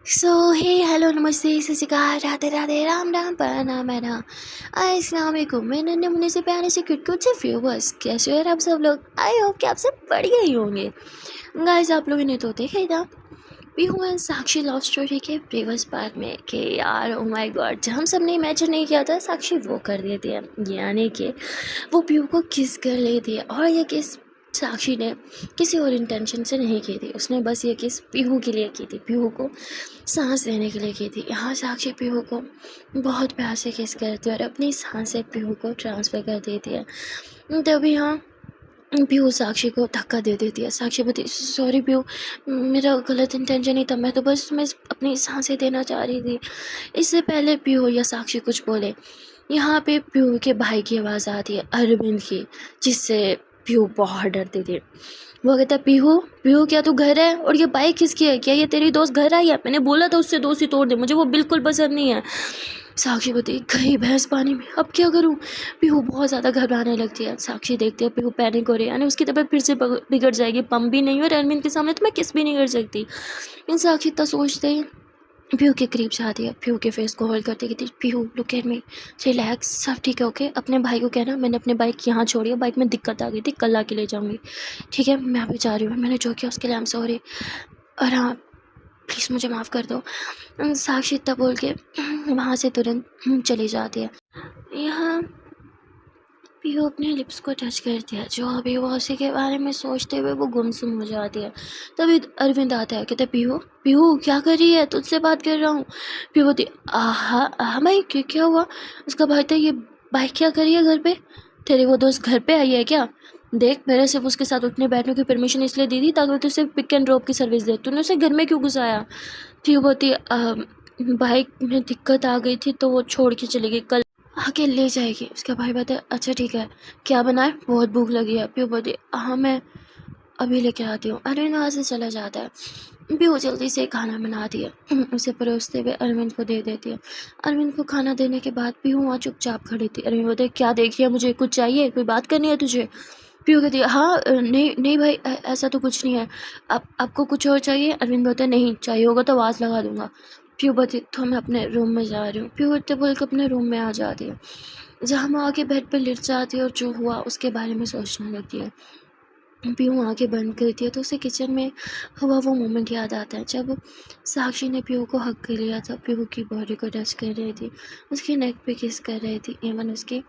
सो हे hello नमस्ते सत श्री अकाल राधे राधे राम राम प्रणाम मैडम अस्सलाम वालेकुम। मैं नन्हे मुन्ने से प्यारे से कुछ से व्यूवर्स कैसे हो यार आप सब लोग। आई होप कि आप सब बढ़िया ही होंगे। गाइस आप लोगों ने तो देखा ही था Pihu and Sakshi love story के प्रीवियस पार्ट में कि यार ओ माय गॉड हम सब ने इमेजिन नहीं किया था साक्षी वो कर देती है, यानी कि वो पीहू को किस कर लेती है। और ये किस साक्षी ने किसी और इंटेंशन से नहीं की थी, उसने बस ये किस पीहू के लिए की थी, पीहू को सांस लेने के लिए की थी। यहाँ साक्षी पीहू को बहुत प्यार से किस करती है और अपनी सांस से पीहू को ट्रांसफ़र कर देती है। तभी यहाँ पीहू साक्षी को धक्का दे देती है। साक्षी बोलती सॉरी पीहू, मेरा गलत इंटेंशन नहीं था, मैं तो बस तुम्हें अपनी सांसें देना चाह रही थी। इससे पहले पीहू या साक्षी कुछ बोले, यहाँ पे पीहू के भाई की आवाज़ आती है, अरविंद की, जिससे पीहू बहुत डरती थी। वो कहता है पीहू पीहू क्या तू घर है और ये बाइक किसकी है, क्या ये तेरी दोस्त घर आई है? मैंने बोला था उससे दोस्ती तोड़ दे, मुझे वो बिल्कुल पसंद नहीं है। साक्षी बोलती गई भैंस पानी में, अब क्या करूँ। पीहू बहुत ज़्यादा घबराने लगती है। साक्षी देखती है पीहू पैनिक हो रही है, यानी उसकी तबीयत फिर से बिगड़ जाएगी। पंप भी नहीं हो और अरविंद के सामने तो मैं किस भी नहीं कर सकती। इन साक्षी इतना सोचते ही पीहू के करीब जाती है, पीहू के फेस को होल्ड करते कहती Pihu look at me, relax, सब ठीक है ओके। अपने भाई को कहना मैंने अपने बाइक यहाँ छोड़ी है, बाइक में दिक्कत आ गई थी, कल आके ले जाऊँगी, ठीक है। मैं अभी जा रही हूँ, मैंने जो किया उसके लिए आई एम सॉरी, और हाँ प्लीज़ मुझे माफ़ कर दो। साक्षी इतना बोल के वहाँ से तुरंत चली जाती है। यहाँ पीहू अपने लिप्स को टच करती है, जो अभी वो उसी के बारे में सोचते हुए वो गुमसुम हो जाती है। तभी अरविंद आता है, कहते पीहू पीहू क्या कर रही है, तुझसे बात कर रहा हूँ। पीहू बोलती हाँ भाई क्या हुआ। उसका भाई था ये बाइक क्या कर रही है घर पे, तेरी वो दोस्त घर पे आई है क्या? देख मैंने सिर्फ उसके साथ उठने बैठने की परमिशन इसलिए दी थी ताकि तुझे पिक एंड ड्रॉप की सर्विस दे, तूने उसे घर में क्यों घुसाया? पीहू बोलती बाइक में दिक्कत आ गई थी तो वो छोड़ के चली गई, कल आके ले जाएगी। उसका भाई बताया अच्छा ठीक है, क्या बनाए, बहुत भूख लगी है। पीहू बोलती हाँ मैं अभी लेके आती हूँ। अरविंद वहाँ से चला जाता है। पीहू जल्दी से खाना बनाती है, उसे परोसते हुए अरविंद को दे देती है। अरविंद को खाना देने के बाद पीहू वहाँ चुपचाप खड़ी थी। अरविंद बोलते क्या देख लिया, मुझे कुछ चाहिए, कोई बात करनी है तुझे? पीहू कहती है हाँ नहीं नहीं भाई ऐसा तो कुछ नहीं है, आपको कुछ और चाहिए? अरविंद बोलते नहीं, चाहिए होगा तो आवाज़ लगा दूंगा। पीहू बोलती तो मैं अपने रूम में जा रही हूँ। पीहू इतने बोल के अपने रूम में आ जाती है, जहाँ वो आके बेड पर लेट जाती है और जो हुआ उसके बारे में सोचने लगती है। पीहू आँखें बंद करती है तो उसे किचन में हुआ वो मोमेंट याद आता है, जब साक्षी ने पीहू को हग कर लिया था, पीहू की बॉडी को टच कर रही थी, उसकी नेक पे किस कर रही थी, इवन उसके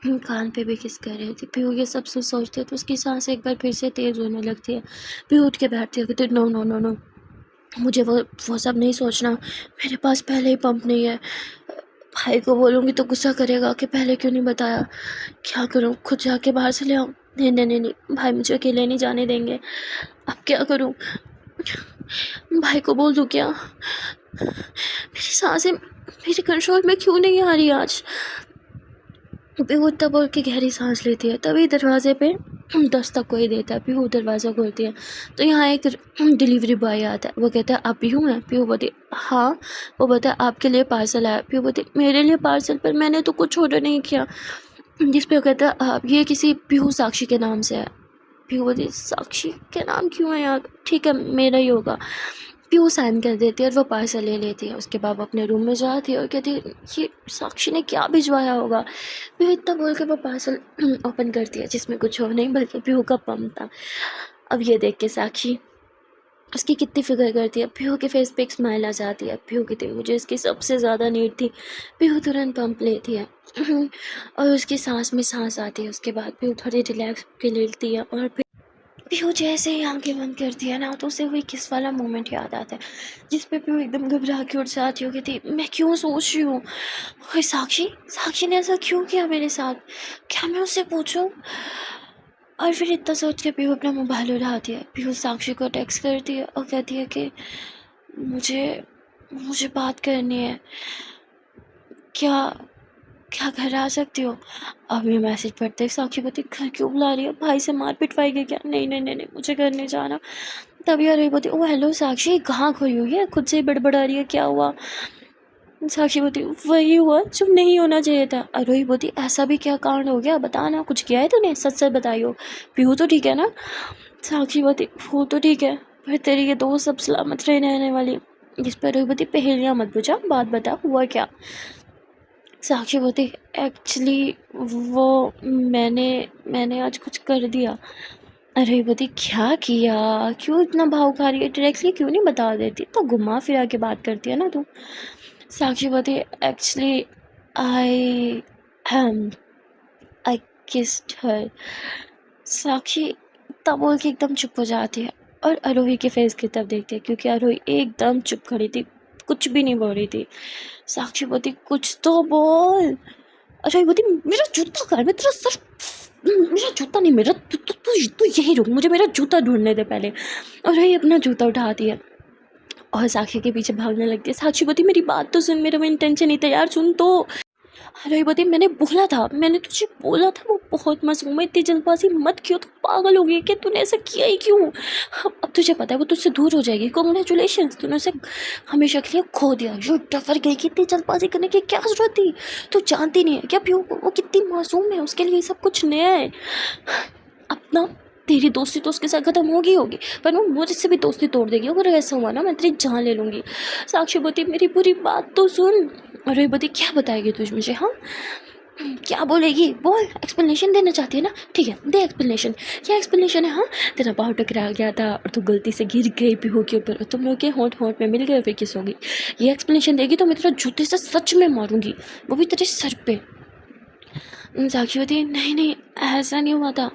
कान पे भी किस कर रही थी। पीहू ये सब सोचते तो उसकी सांस एक बार फिर से तेज़ होने लगती है। पीहू उठ के बैठती है, कहती नो नो नो नो, मुझे वो सब नहीं सोचना, मेरे पास पहले ही पंप नहीं है। भाई को बोलूँगी तो गुस्सा करेगा कि पहले क्यों नहीं बताया, क्या करूँ, खुद जाके बाहर से ले आऊँ? नहीं नहीं नहीं नहीं, भाई मुझे अकेले नहीं जाने देंगे, अब क्या करूँ? भाई को बोल दूँ क्या? मेरी सांसें मेरे कंट्रोल में क्यों नहीं आ रही आज? पीहू तब बोल के गहरी सांस लेती है, तभी दरवाजे पे दस्तक कोई देता है। पीहू दरवाज़ा खोलती है तो यहाँ एक डिलीवरी बॉय आता है। वो कहता है आप पीहू हैं? पीहू बोलती हाँ। वो बोलता है आपके लिए पार्सल आया। पीहू बोलती मेरे लिए पार्सल, पर मैंने तो कुछ ऑर्डर नहीं किया। जिस पे वो कहता है आप ये किसी पीहू साक्षी के नाम से है। पीहू बोलती साक्षी के नाम क्यों है यार, ठीक है मेरा ही होगा। पीहू साइन कर देती है और वो पार्सल ले लेती है। उसके बाद अपने रूम में जाती है और कहती है ये साक्षी ने क्या भिजवाया होगा। पीहू इतना बोल के वो पार्सल ओपन करती है, जिसमें कुछ और नहीं बल्कि पीहू का पंप था। अब ये देख के साक्षी उसकी कितनी फिक्र करती है। पीहू के फेस पे एक स्माइल आ जाती है। पीहू कहती मुझे इसकी सबसे ज़्यादा नीड थी। पीहू तुरंत पंप लेती है और उसकी सांस में सांस आती है। उसके बाद पीहू थोड़ी रिलैक्स के लेटती है और फिर पीहू जैसे ही आंखें बंद करती है ना तो उसे वही किस वाला मोमेंट याद आता है, जिस पे पीहू एकदम घबरा के उठ जाती हो, कहती मैं क्यों सोच रही हूँ, ओए साक्षी साक्षी ने ऐसा क्यों किया मेरे साथ, क्या मैं उससे पूछूं? और फिर इतना सोच के पीहू अपना मोबाइल उठाती है। पीहू साक्षी को टेक्स्ट करती है और कहती है कि मुझे मुझे बात करनी है, क्या क्या घर आ सकती हो? अब ये मैसेज पढ़ते ही साक्षी बोलती घर क्यों बुला रही है, भाई से मार पिटवाएगी क्या? नहीं नहीं नहीं नहीं, मुझे घर नहीं जाना। तभी अरे बोलती ओ हेलो साक्षी, कहाँ खोई हुई है, खुद से ही बड़बड़ा रही है, क्या हुआ? साक्षी बोलती वही हुआ जो नहीं होना चाहिए था। अरोही बोलती ऐसा भी क्या कांड हो गया, बता ना, कुछ किया है तूने, सच सच बताइयो। पीहू तो ठीक है ना? साक्षी बोलती वो तो ठीक है, पर तेरी ये दोस्त सब सलामत रहने वाली जिस पर अरुई पहेलियाँ मत पूछा, बात बता हुआ क्या। साक्षी बोलती एक्चुअली वो मैंने आज कुछ कर दिया। अरे बोलती क्या किया, क्यों इतना भाव खा रही है, डायरेक्टली क्यों नहीं बता देती, तो घुमा फिरा के बात करती है ना तू। साक्षी बोलती एक्चुअली आई आई किस्ड हर। साक्षी तब बोल के एकदम चुप हो जाती है और आरोही के फेस की तरफ देखती है, क्योंकि आरोही एकदम चुप खड़ी थी, कुछ भी नहीं बोल रही थी। साक्षी बोलती कुछ तो बोल। आरोही बोलती मेरा जूता कर, मैं तेरा सर, मेरा जूता नहीं, मेरा तू तू तू तू यही रुक, मुझे मेरा जूता ढूंढने दे पहले। आरोही अपना जूता उठाती है और साक्षी के पीछे भागने लगती है। साक्षी बोलती मेरी बात तो सुन, मेरा इंटेंशन नहीं था यार, सुन तो। अरे बोलती मैंने बोला था, मैंने तुझे बोला था वो बहुत मासूम है, इतनी जल्दबाजी मत क्यों, तू पागल हो गई कि तूने ऐसा किया ही क्यों। अब तुझे पता है वो तुझसे दूर हो जाएगी, कांग्रेचुलेशन, तूने उसे हमेशा के लिए खो दिया। यू डफर गई, कितनी जल्दबाजी करने की क्या जरूरत थी, तू जानती नहीं है क्या प्यू वो कितनी मासूम है, उसके लिए सब कुछ नया है। अपना तेरी दोस्ती तो उसके साथ खत्म होगी, पर वो मुझसे भी दोस्ती तोड़ देगी, अगर ऐसा हुआ ना मैं तेरी जान ले लूँगी। साक्षी बोलती मेरी पूरी बात तो सुन। अरे बोलती क्या बताएगी तुझ मुझे, हाँ क्या बोलेगी, बोल, एक्सप्लेनेशन देना चाहती है ना, ठीक है दे एक्सप्लेनेशन। क्या एक्सप्लेनेशन है, हाँ तेरा पाँव टकरा गया था और तू गलती से गिर गई पीहू के ऊपर और तुम लोग के होंठ होंठ में मिल गए और फिर किस होगी। ये एक्सप्लेनेशन देगी तो मैं तेरा जूते से सच में मारूंगी, वो भी तेरे सर पे। साक्षी होती नहीं ऐसा नहीं हुआ था,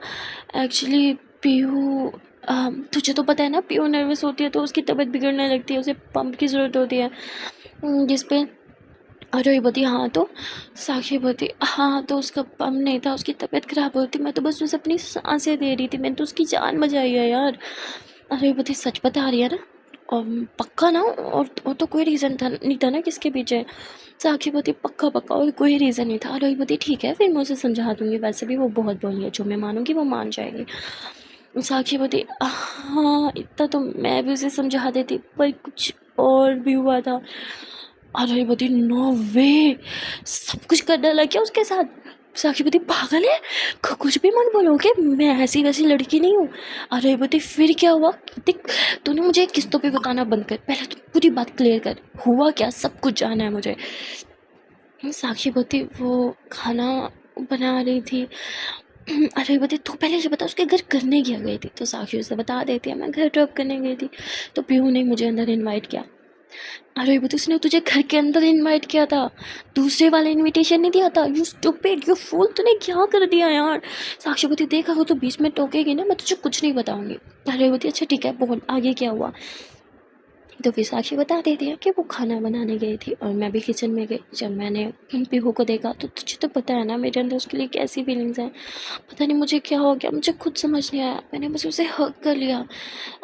एक्चुअली पीहू तुझे तो पता है ना, पीहू नर्वस होती है तो उसकी तबीयत बिगड़ने लगती है, उसे पंप की ज़रूरत होती है। जिस पे अरे बोती हाँ तो। साक्षी बोती हाँ तो उसका पंप नहीं था, उसकी तबीयत ख़राब होती, मैं तो बस उसे अपनी सांसें दे रही थी, मैंने तो उसकी जान बचाई है यार। अरे बोती सच बता रही है ना, और पक्का ना, और तो कोई रीज़न था नहीं था ना किसके पीछे। साक्षी बोती पक्का और कोई रीज़न नहीं था। अरे बोती ठीक है फिर मैं उसे समझा दूँगी, वैसे भी वो बहुत बोली है, जो मैं मानूँगी वो मान जाएगी। साक्षी बोती हाँ इतना तो मैं भी उसे समझा देती, पर कुछ और भी हुआ था। अरे बोती नो वे, सब कुछ कर डाला क्या उसके साथ। साक्षी बोती पागल है, कुछ भी मत बोलोगे, मैं ऐसी वैसी लड़की नहीं हूँ। अरे बोती फिर क्या हुआ, देख तूने मुझे किस्तों पे बताना बंद कर, पहले तो पूरी बात क्लियर कर, हुआ क्या, सब कुछ जाना है मुझे। साक्षी बोती वो खाना बना रही थी। अरे बोती तू पहले ये बता उसके घर करने क्या गई थी, तो साक्षी उसे बता देती है मैं घर ड्रॉप करने गई थी, तो पीहू ने मुझे अंदर इनवाइट किया। अरे बोती उसने तुझे घर के अंदर इनवाइट किया था, दूसरे वाला इनविटेशन नहीं दिया था, यू स्टूपिड यू फूल, तूने क्या कर दिया यार। साक्षी बोती देखा वो तो बीच में टोकेगी ना, मैं तुझे कुछ नहीं बताऊंगी। अरे बोती अच्छा ठीक है बोल आगे क्या हुआ। तो फिर साक्षी बता देती है कि वो खाना बनाने गई थी और मैं भी किचन में गई। जब मैंने पीहू को देखा तो तुझे तो पता है ना मेरे अंदर उसके लिए कैसी फीलिंग्स हैं, पता नहीं मुझे क्या हो गया, मुझे खुद समझ नहीं आया, मैंने बस उसे हक कर लिया।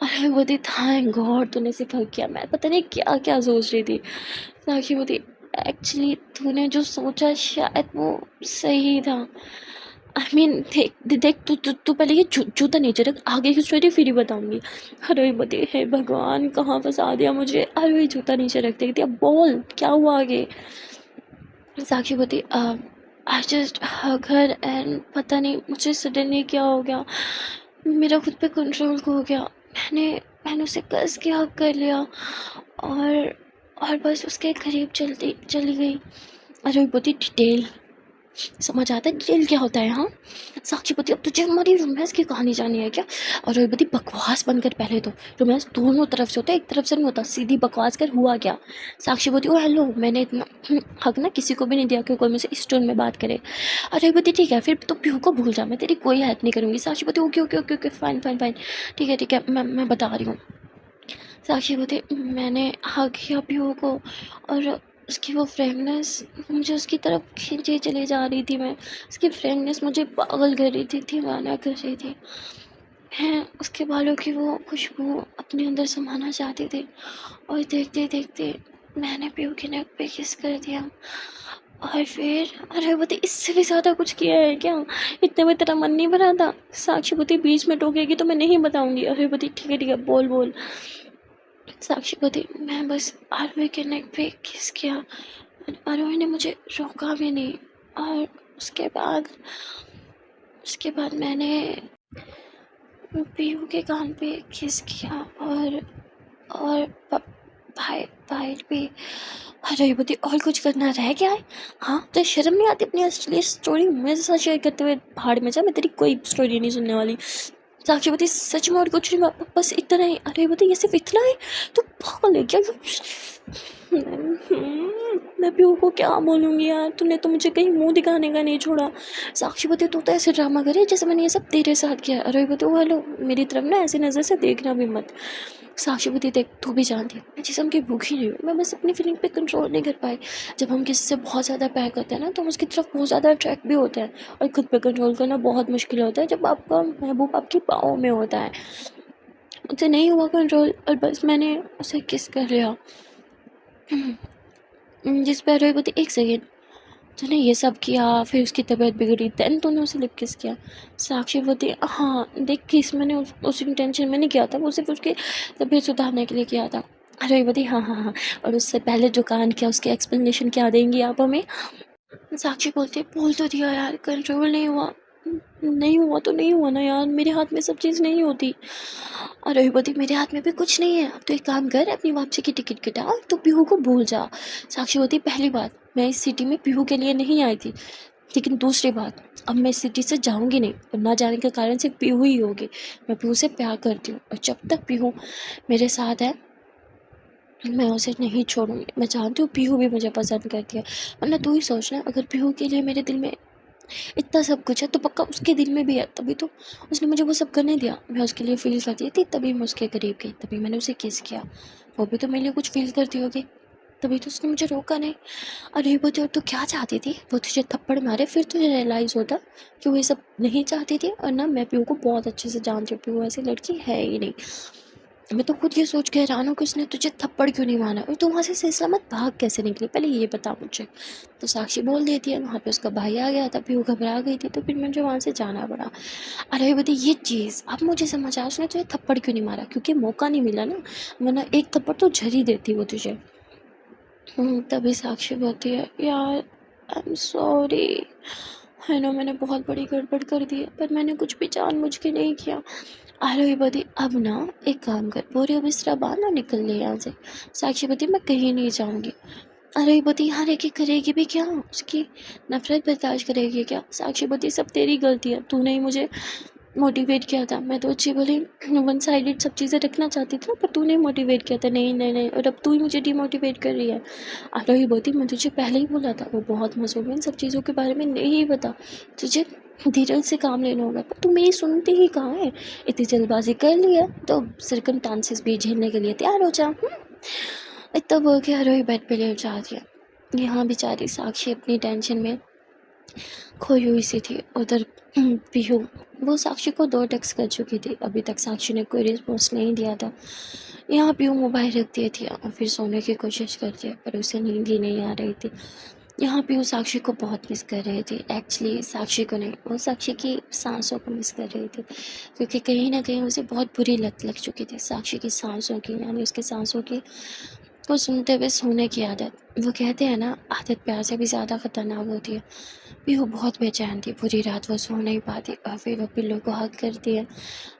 अरे बोती थैंक गॉड तूने सिर्फ हक किया, मैं पता नहीं क्या क्या सोच रही थी। साक्षी बोती एक्चुअली तूने जो सोचा शायद वो सही था। आई मीन देख तू तू तू पहले ये जूता नीचे रख, आगे की स्टोरी फिर ही बताऊंगी। अरे बते हे भगवान कहाँ फंसा दिया मुझे। अरे जूता नीचे रख दे दिया, बोल क्या हुआ आगे। साक्षी बोती I just hug her and पता नहीं मुझे सडनली क्या हो गया, मेरा खुद पे कंट्रोल खो गया, मैंने उसे कस के हग कर लिया और बस उसके करीब चली गई। अरे बोती डिटेल समझ आता है, डिटेल क्या होता है, हाँ। साक्षी बोती अब तुझे हमारी रोमांस की कहानी जाननी है क्या। और रोई बोती बकवास बंद कर, पहले तो रोमांस दोनों तरफ से होता है, एक तरफ से नहीं होता, सीधी बकवास कर, हुआ क्या। साक्षी बोती ओ हेलो, मैंने इतना हक ना किसी को भी नहीं दिया कि कोई मुझसे इस टोन में बात करे। अरे बोती ठीक है फिर तो पीहू को भूल जा, मैं तेरी कोई हेल्प नहीं करूँगी। साक्षी बोती okay okay okay okay fine fine fine, ठीक है मैं बता रही हूँ। साक्षी बोती मैंने हक किया पीहू को और उसकी वो फ्रेगनेस मुझे उसकी तरफ खींचे चले जा रही थी, मैं उसकी फ्रेगनेस मुझे पागल कर रही थी, दीवाना कर रही थी। मैं उसके बालों की वो खुशबू अपने अंदर समाना चाहती थी और देखते देखते मैंने पीहू के नेक पे किस कर दिया। और फिर अरे बोती इससे भी ज़्यादा कुछ किया है क्या, इतने में तेरा मन नहीं भरा था। साक्षी बोती बीच में टोकेगी तो मैं नहीं बताऊंगी। अरे बोती ठीक है बोल बोल। साक्षी बोती मैं बस आरोही के नेक पे किस किया, आरोही ने मुझे रोका भी नहीं और उसके बाद मैंने पीहू के कान पे किस किया और फाइल पे। अरे बोलती और कुछ करना रह गया है? हाँ तो शर्म नहीं आती अपनी असली स्टोरी मेरे साथ शेयर करते हुए? भाड़ में जा, मैं तेरी कोई स्टोरी नहीं सुनने वाली। साक्षी बोलती सच में और कुछ नहीं, बस इतना ही। अरे बोलती ये सिर्फ इतना है? तो पागल है क्या? मैं पीहू को क्या बोलूँगी यार, तूने तो मुझे कहीं मुंह दिखाने का नहीं छोड़ा। साक्षी बोलती तू तो ऐसे ड्रामा करे जैसे मैंने ये सब तेरे साथ किया। अरे बोलती वो हेलो, मेरी तरफ ना ऐसी नज़र से देखना भी मत। साक्षी बोलती देख तू भी जानती है मैं जिसम की भूखी नहीं हूँ, मैं बस अपनी फीलिंग पे कंट्रोल नहीं कर पाई। जब हम किसी से बहुत ज़्यादा प्यार करते हैं ना तो हम उसकी तरफ बहुत ज़्यादा अट्रैक्ट भी होते हैं, और खुद पे कंट्रोल करना बहुत मुश्किल होता है जब आपका महबूब आपकी बाहों में होता है। मुझसे नहीं हुआ कंट्रोल और बस मैंने उसे किस कर लिया। जिस पर रोई बोलती एक सेकेंड, तूने ये सब किया फिर उसकी तबीयत बिगड़ी देन तूने उसे लिप किस किया? साक्षी बोलती हाँ देख किस मैंने उस इंटेंशन में नहीं किया था, वो सिर्फ उसकी तबीयत सुधारने के लिए किया था। अरे बोलती हाँ हाँ हाँ, और उससे पहले जो कान किया उसकी एक्सप्लेनेशन क्या देंगी आप हमें? साक्षी बोलती बोल तो दिया यार, कंट्रोल नहीं हुआ। नहीं हुआ तो नहीं हुआ ना यार, मेरे हाथ में सब चीज़ नहीं होती। और रघुपति मेरे हाथ में भी कुछ नहीं है, अब तो एक काम कर अपनी वापसी की टिकट कटा तो पीहू को भूल जा। साक्षी बोलती पहली बात मैं इस सिटी में पीहू के लिए नहीं आई थी, लेकिन दूसरी बात अब मैं इस सिटी से जाऊंगी नहीं, और ना जाने का कारण सिर्फ पीहू ही होगी। मैं पीहू से प्यार करती हूँ और जब तक पीहू मेरे साथ है मैं उसे नहीं छोड़ूंगी। मैं जानती हूँ पीहू भी मुझे पसंद करती है, वरना तू ही सोचना अगर पीहू के लिए मेरे दिल में इतना सब कुछ है तो पक्का उसके दिल में भी है, तभी तो उसने मुझे वो सब करने दिया। मैं उसके लिए फील करती थी तभी मैं उसके करीब गई, तभी मैंने उसे किस किया। वो भी तो मेरे लिए कुछ फील करती होगी, तभी तो उसने मुझे रोका नहीं। अरे बोलती और तू क्या चाहती थी? वो तुझे थप्पड़ मारे फिर तुझे रियलाइज़ होता कि वो ये सब नहीं चाहती थी। और ना मैं पीहू को बहुत अच्छे से जानती हूँ, पीहू ऐसी लड़की है ही नहीं। मैं तो खुद ये सोच के हैरान हूँ कि उसने तुझे थप्पड़ क्यों नहीं मारा, और तू वहाँ से सही सलामत भाग कैसे निकली, पहले ये बता मुझे। तो साक्षी बोल देती है वहाँ पे उसका भाई आ गया था, फिर वो घबरा गई थी तो फिर मुझे वहाँ से जाना पड़ा। अरे बता ये चीज़ अब मुझे समझ आया, उसने तुझे थप्पड़ क्यों नहीं मारा, क्योंकि मौका नहीं मिला ना, वरना एक थप्पड़ तो झर ही देती वो तुझे। तभी साक्षी बोलती है यार आई एम सॉरी, है ना मैंने बहुत बड़ी गड़बड़ कर दी है, पर मैंने कुछ भी जानबूझ के नहीं किया। आरोही बोली अब ना एक काम कर, बोरियो बिस्तरा बांध और निकल ले यहाँ से। साक्षी बोली मैं कहीं नहीं जाऊँगी। आरोही बोली यहाँ रह के करेगी भी क्या, उसकी नफरत बर्दाश्त करेगी क्या? साक्षी बोली सब तेरी गलती है, तूने ही मुझे मोटिवेट किया था। मैं तो अच्छी बोली वन साइडेड सब चीज़ें रखना चाहती थी ना, पर तूने मोटिवेट किया था। नहीं नहीं नहीं, और अब तू ही मुझे डिमोटिवेट कर रही है। आरोही बोली मैं तुझे पहले ही बोला था वो बहुत मासूम है, इन सब चीज़ों के बारे में नहीं पता, तुझे धीरज से काम लेना होगा, पर तू मेरी सुनती ही कहाँ है। इतनी जल्दबाजी कर ली है तो सर्कमस्टांसेस भी झेलने के लिए तैयार हो जा। इतना बोल के आरोही बेड पे लेट जाती है। यहाँ बेचारी साक्षी अपनी टेंशन में खोई हुई सी थी। उधर पीहू वो साक्षी को 2 टेक्स्ट कर चुकी थी, अभी तक साक्षी ने कोई रिस्पॉन्स नहीं दिया था। यहाँ पीहू मोबाइल रख दिए थी और फिर सोने की कोशिश करती है, पर उसे नींद ही नहीं आ रही थी। यहाँ पीहू साक्षी को बहुत मिस कर रही थी, एक्चुअली साक्षी को नहीं, वो साक्षी की सांसों को मिस कर रही थी, क्योंकि कहीं ना कहीं उसे बहुत बुरी लत लग चुकी थी साक्षी की सांसों की, यानी उसकी सांसों की को सुनते हुए सोने की आदत। वो कहते हैं ना आदत प्यार से भी ज़्यादा ख़तरनाक होती है। पीहू बहुत बेचैन थी, पूरी रात वो सो नहीं पाती, और फिर वो पिल्लो को हग करती है,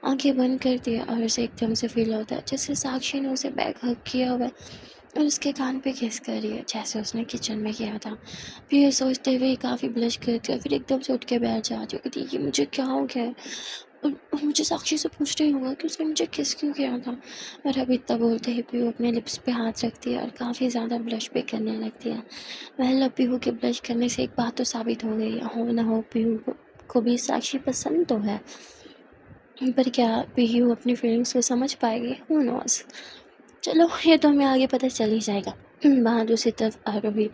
आंखें बंद करती है, और उसे एकदम से फील होता है जैसे साक्षी ने उसे बैक हग किया हुआ है और उसके कान पे किस कर रही है, जैसे उसने किचन में किया था। फिर ये सोचते हुए काफ़ी ब्लश करती है, फिर एकदम से उठ के बैठ जाती है, कहती ये मुझे क्या हो गया है। और मुझे साक्षी से पूछ रही होगा कि उसने मुझे किस क्यों किया था। और अब इतना बोलते ही पीहू अपने लिप्स पे हाथ रखती है और काफ़ी ज़्यादा ब्लश भी करने लगती है। वह अब पीहू के ब्लश करने से एक बात तो साबित हो गई है, हो ना हो पीहू को भी साक्षी पसंद तो है, पर क्या पीहू अपनी फीलिंग्स को समझ पाएगी, हू नोस। चलो ये तो हमें आगे पता चल ही जाएगा। वहाँ दूसरी तरफ आरोही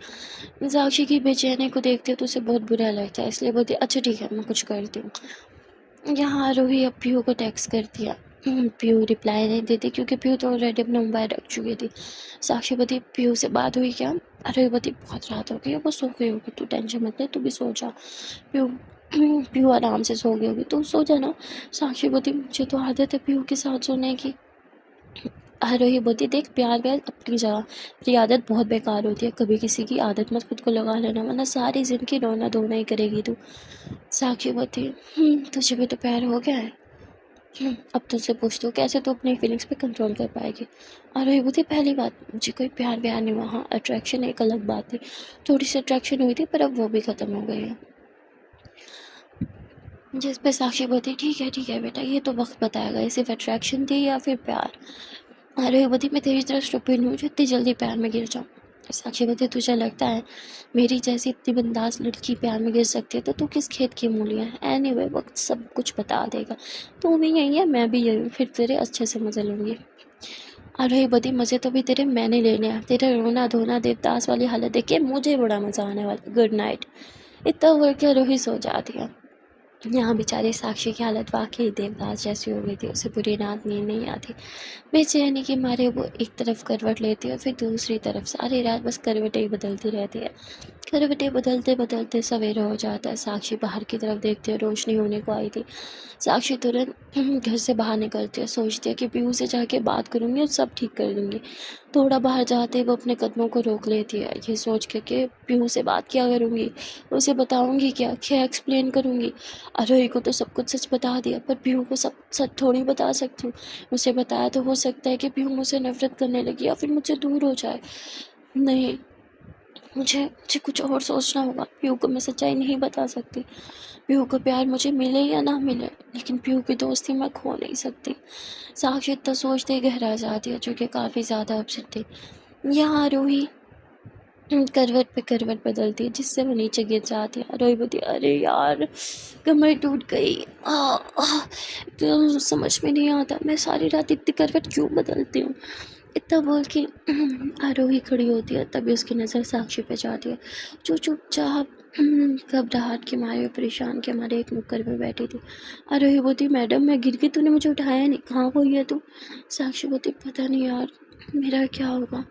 साक्षी की बेचैनी को देखते हो तो उसे बहुत बुरा लगता है, इसलिए बोलती अच्छा ठीक है मैं कुछ करती हूँ। यहाँ आरोही अब पीहू को टेक्स्ट कर दिया। पीहू रिप्लाई नहीं देती क्योंकि पीहू तो ऑलरेडी अपना मोबाइल रख चुकी थी। साक्षी बोली पीहू से बात हुई क्या? आरोही बोली बहुत रात हो गई है, वो सो गई होगी, तू टेंशन मत ले, तू भी सो जा। पीहू पीहू आराम से सो गई होगी, तू सो जा ना। साक्षी बोली मुझे तो आदत है पीहू के साथ सोने की। आरोही बोलती देख प्यार व्यार अपनी जगह, तेरी आदत बहुत बेकार होती है, कभी किसी की आदत मत खुद को लगा लेना, वरना सारी ज़िंदगी रोना धोना ही करेगी तू। साक्षी बोलती तुझे भी तो प्यार हो गया है। अब तुझसे पूछती हूँ, कैसे तू अपनी फीलिंग्स पे कंट्रोल कर पाएगी? और ये होती पहली बात, मुझे कोई प्यार व्यार नहीं हुआ। हाँ, अट्रैक्शन एक अलग बात थी, थोड़ी सी अट्रैक्शन हुई थी, पर अब वो भी ख़त्म हो गई है। जिस पे साक्षी बोलती, ठीक है बेटा, ये तो वक्त बताएगा ये सिर्फ अट्रैक्शन थी या फिर प्यार। अरे बोलती, मैं तेरी तरह स्टूपिड हूँ जो इतनी जल्दी प्यार में गिर जाऊँ? साक्षी बोलती, तुझे लगता है मेरी जैसी इतनी बिंदास लड़की प्यार में गिर सकती है तो तू किस खेत की मूली है? एनीवे, वक्त सब कुछ बता देगा। तू भी यही है, मैं भी यही हूँ, फिर तेरे अच्छे से मज़े लूँगी। अरे बदी, मज़े तो भी तेरे मैंने लेने हैं। तेरा रोना धोना देवदास वाली हालत देख के मुझे बड़ा मज़ा आने वाला। Good night. इतना बोल के रूही सो जाती है। यहाँ बेचारी साक्षी की हालत वाकई देवदास जैसी हो गई थी। उसे पूरी रात नींद नहीं आती। बेचैनी के मारे वो एक तरफ करवट लेती है, फिर दूसरी तरफ। सारी रात बस करवटें ही बदलती रहती है। करवटें बदलते बदलते सवेरा हो जाता है। साक्षी बाहर की तरफ देखती है, रोशनी होने को आई थी। साक्षी तुरंत घर से बाहर निकलती है, सोचती है कि पीहू से जाके बात करूँगी और सब ठीक कर दूँगी। थोड़ा बाहर जाते ही वो अपने कदमों को रोक लेती है, ये सोच के कि पीहू से बात क्या करूँगी, उसे बताऊँगी क्या एक्सप्लेन करूँगी। आरोही को तो सब कुछ सच बता दिया, पर पीहू को सब सच थोड़ी बता सकती हूँ। उसे बताया तो हो सकता है कि पीहू मुझसे नफरत करने लगी या फिर मुझसे दूर हो जाए। नहीं, मुझे कुछ और सोचना होगा। पीहू को मैं सच्चाई नहीं बता सकती। पीहू को प्यार मुझे मिले या ना मिले, लेकिन पीहू की दोस्ती मैं खो नहीं सकती। साक्षी इतना सोचते ही गहरा जाती है, जो कि काफ़ी ज़्यादा अपसेट थी। यहाँ आरोही करवट पे करवट बदलती है, जिससे वो नीचे गिर जाती है। आरोही बोलती, अरे यार, कमर टूट गई। तो समझ में नहीं आता मैं सारी रात इतनी करवट क्यों बदलती हूँ। इतना बोल के आरोही खड़ी होती है, तभी उसकी नज़र साक्षी पे जाती है, जो चुपचाप घबराहट के मारे और परेशान के मारे एक नुक्कड़ पे बैठी थी। आरोही बोलती, मैडम मैं गिर गई, तूने मुझे उठाया नहीं, कहाँ गई है तू? साक्षी बोलती, पता नहीं यार, मेरा क्या होगा।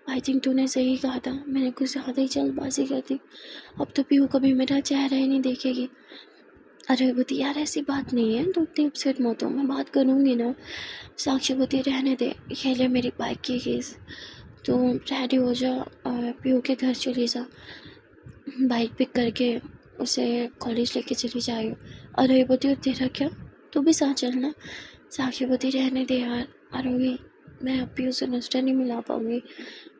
आई थिंक तूने सही कहा था, मैंने कुछ ज़्यादा ही जल्दबाजी कर दी। अब तो पीहू कभी मेरा चेहरा ही नहीं देखेगी। अरे बोती, यार ऐसी बात नहीं है, तो इतनी अपसेट मत हो, मैं बात करूँगी ना। साक्षी बोती, रहने दे, ये ले मेरी बाइक की केस, तो रेडी हो जा और पीहू के घर चली जा, बाइक पिक करके उसे कॉलेज लेके चली जाइयो। अरे बोती, और तेरा क्या, तू भी साथ चलना। साक्षी बोती, रहने दे यार आरोही, मैं अब पीहू से नजर नहीं मिला पाऊँगी।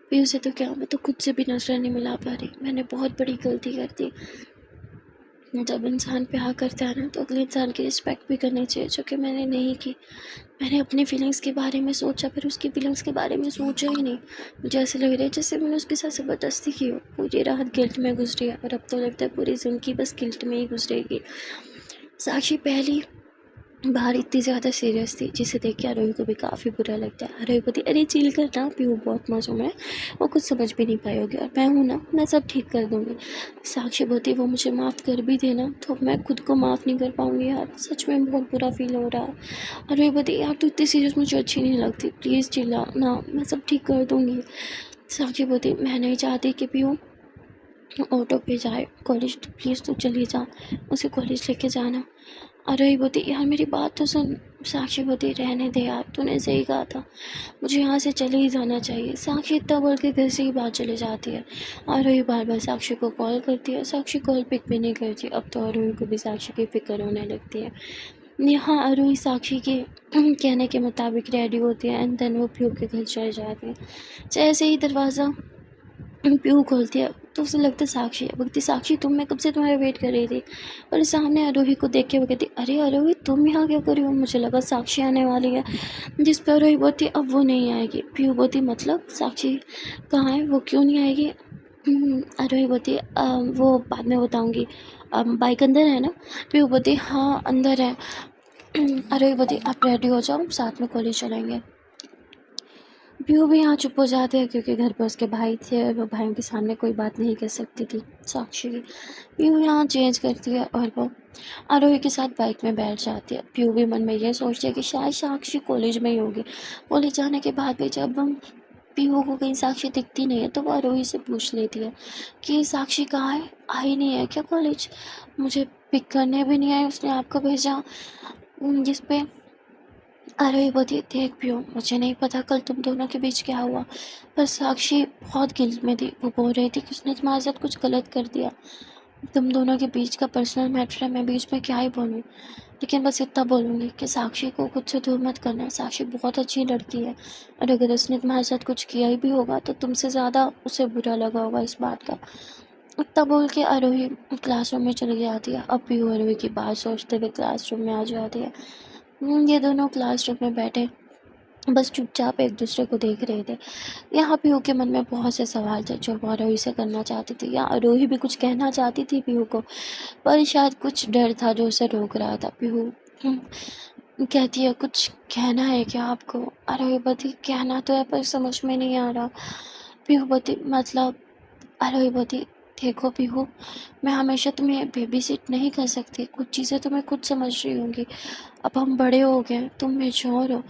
पीहू से तो क्या, मैं तो खुद से भी नजर नहीं मिला पा रही। मैंने बहुत बड़ी गलती कर दी। जब इंसान प्यार करता है ना, तो अगले इंसान की रिस्पेक्ट भी करनी चाहिए, जो कि मैंने नहीं की। मैंने अपनी फीलिंग्स के बारे में सोचा, फिर उसकी फीलिंग्स के बारे में सोचा ही नहीं। मुझे ऐसे लग रहा है जैसे मैंने उसके साथ ज़बरदस्ती की हो। पूरी रात गिल्ट में गुजरी है, और अब तो लगता है पूरी ज़िंदगी बस गिल्ट में ही गुजरेगी। साक्षी पहली बाहर इतनी ज़्यादा सीरियस थी, जिसे देख के आरोही को भी काफ़ी बुरा लगता है। आरोही बोलती, अरे चिल करना, पीहू बहुत मासूम है, वो कुछ समझ भी नहीं पाएगी, और मैं हूँ ना, मैं सब ठीक कर दूँगी। साक्षी बोलती, वो मुझे माफ़ कर भी देना तो मैं खुद को माफ़ नहीं कर पाऊँगी यार, सच में बहुत बुरा फील हो रहा है। आरोही बोलती, यार तू इतनी सीरियस मुझे अच्छी नहीं लगती, प्लीज़ चिल्ला ना, मैं सब ठीक कर दूँगी। साक्षी बोलती, मैं नहीं चाहती कि पीहू ऑटो पे जाए कॉलेज, तो प्लीज़ तू चली जा, उसे कॉलेज लेके जाना। अरे बोलती, यार मेरी बात तो सुन। साक्षी बोलती, रहने दे यार, तूने सही कहा था, मुझे यहाँ से चले ही जाना चाहिए। साक्षी इतना बोल के घर से ही बाहर चले जाती है। आरोही बार बार साक्षी को कॉल करती है, साक्षी कॉल पिक भी नहीं करती। अब तो आरोही को भी साक्षी की फिक्र होने लगती है। यहाँ आरोही साक्षी के कहने के मुताबिक रेडी होती है, एंड देन वो पीहू के घर चले जाते हैं। जैसे ही दरवाज़ा पीहू खोलती है तो उसे लगता है साक्षी है। बोलती, साक्षी तुम, मैं कब से तुम्हारा वेट कर रही थी। और सामने आरोही को देख के वो कहती, अरे आरोही तुम यहाँ क्या कर रही हो, मुझे लगा साक्षी आने वाली है। जिस पर आरोही बोलती, अब वो नहीं आएगी। पीहू बोलती, मतलब साक्षी कहाँ है, वो क्यों नहीं आएगी? आरोही बोलती, वो बाद में बताऊँगी, बाइक अंदर है ना? पीहू बोलती, हाँ अंदर है। आरोही बोलती, आप रेडी हो जाओ, साथ में कॉलेज चलेंगे। पीहू भी यहाँ चुप हो जाते हैं, क्योंकि घर पर उसके भाई थे और वो भाइयों के सामने कोई बात नहीं कर सकती थी साक्षी की। पीहू यहाँ चेंज करती है और वो आरोही के साथ बाइक में बैठ जाती है। पीहू भी मन में ये सोचती है कि शायद साक्षी कॉलेज में ही होगी। कॉलेज जाने के बाद भी जब हम पीहू को कहीं साक्षी दिखती नहीं है, तो वो आरोही से पूछ लेती है कि साक्षी कहाँ है, आई नहीं है क्या कॉलेज? मुझे पिक करने भी नहीं आए, उसने आपको भेजा। जिस पे अरे बोलती, देख भी हो, मुझे नहीं पता कल तुम दोनों के बीच क्या हुआ, पर साक्षी बहुत गिल्ट में थी। वो बोल रही थी कि उसने तुम्हारे साथ कुछ गलत कर दिया। तुम दोनों के बीच का पर्सनल मैटर है, मैं बीच में क्या ही बोलूँ। लेकिन बस इतना बोलूँगी कि साक्षी को खुद से दूर मत करना। साक्षी बहुत अच्छी लड़की है, और अगर उसने तुम्हारे साथ कुछ किया ही भी होगा तो तुमसे ज़्यादा उसे बुरा लगा होगा इस बात का। इतना बोल के आरोही क्लासरूम में चली जाती है। अब पीहू आरोही की बात सोचते हुए क्लासरूम में आ जाती है। ये दोनों क्लासरूम में बैठे बस चुपचाप एक दूसरे को देख रहे थे। यहाँ पीहू के मन में बहुत से सवाल थे जो वो आरोही से करना चाहती थी, या आरोही भी कुछ कहना चाहती थी पीहू को, पर शायद कुछ डर था जो उसे रोक रहा था। पीहू कहती है, कुछ कहना है क्या आपको? आरोही बोती, कहना तो है पर समझ में नहीं आ रहा। पीहू बोती, मतलब? आरोही बोती, देखो पीहू, मैं हमेशा तुम्हें बेबी सिट नहीं कर सकती। कुछ चीज़ें तो मैं खुद समझ रही होंगी। अब हम बड़े हो गए, तुम मैच्योर हो,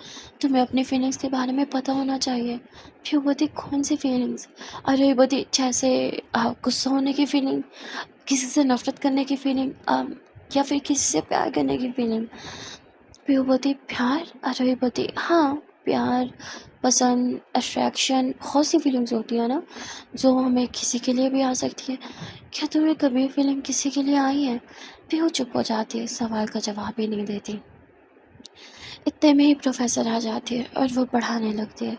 तुम्हें अपनी फीलिंग्स के बारे में पता होना चाहिए। पीहू बोती, कौन सी फीलिंग्स? आरोही बोती, जैसे गुस्सा होने की फीलिंग, किसी से नफरत करने की फीलिंग, या फिर किसी से प्यार करने की फीलिंग। पीहू बोती, प्यार? आरोही बोती, हाँ, प्यार, पसंद, अट्रैक्शन, बहुत सी फीलिंग्स होती है ना, जो हमें किसी के लिए भी आ सकती है। क्या तुम्हें कभी फीलिंग किसी के लिए आई है? पीहू चुप हो जाती है, सवाल का जवाब ही नहीं देती। इतने में ही प्रोफेसर आ जाती है और वो पढ़ाने लगती है।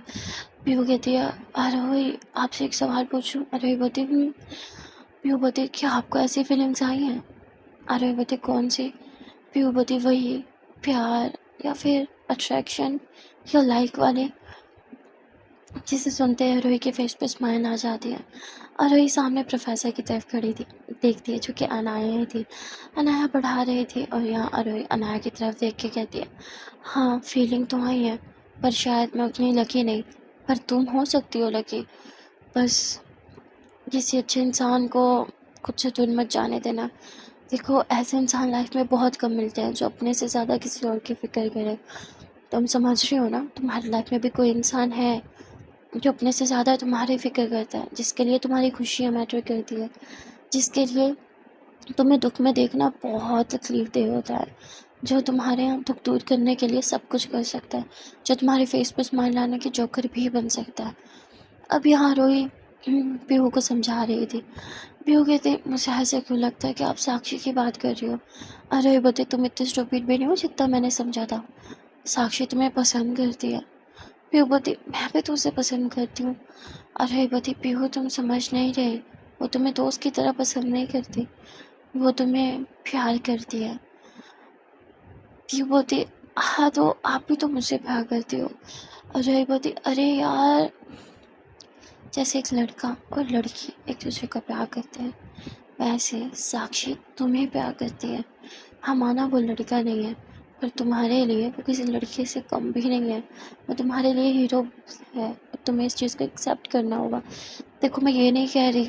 पीहू कहती है, आरोही, आपसे एक सवाल पूछूं? आरोही बोती, पीहू बोती, क्या आपको ऐसी फीलिंग्स आई हैं? आरोही बोती, कौन सी? पीहू बोती, वही, प्यार या फिर अट्रैक्शन या लाइक वाले। जिसे सुनते हैं आरोही के फेस पे स्माइल आ जाती है। आरोही सामने प्रोफेसर की तरफ खड़ी थी, देखती है, जो कि अनाया ही थी। अनाया पढ़ा रही थी और यहाँ आरोही अनाया की तरफ देख के कहती है, हाँ, फीलिंग तो आई है, पर शायद मैं उतनी लकी नहीं, पर तुम हो सकती हो लकी। बस किसी अच्छे इंसान को खुद से दूर मत जाने देना। देखो, ऐसे इंसान लाइफ में बहुत कम मिलते हैं जो अपने से ज़्यादा किसी और की फिक्र करे। तुम समझ रही हो ना, तुम्हारी लाइफ में भी कोई इंसान है जो अपने से ज़्यादा तुम्हारी फिक्र करता है, जिसके लिए तुम्हारी खुशियाँ मैटर करती है, जिसके लिए तुम्हें दुख में देखना बहुत तकलीफ दे होता है, जो तुम्हारे यहाँ दुख दूर करने के लिए सब कुछ कर सकता है, जो तुम्हारे फेस पर स्माइल लाने के जोकर भी बन सकता है। अब यहाँ रोही पीहू को समझा रही थी। पीहू कहते, मुझे ऐसे क्यों लगता है कि आप साक्षी की बात कर रही हो? अरे बते, तुम इतने स्टूपिड भी नहीं हो जितना मैंने समझा था। साक्षी तुम्हें पसंद करती है। पीहू बोती, मैं भी तो उसे पसंद करती हूँ। अरे बती, पीहू तुम समझ नहीं रहे, वो तुम्हें दोस्त की तरह पसंद नहीं करती, वो तुम्हें प्यार करती है। पीहू बोती, हाँ, तो आप भी तो मुझसे प्यार करती हो। अरे बोती, अरे यार, जैसे एक लड़का और लड़की एक दूसरे का प्यार करते हैं, वैसे साक्षी तुम्हें प्यार करती है। हाँ, माना वो लड़का नहीं है, पर तुम्हारे लिए वो किसी लड़के से कम भी नहीं है। वो तुम्हारे लिए हीरो है, तुम्हें इस चीज़ को एक्सेप्ट करना होगा। देखो, मैं ये नहीं कह रही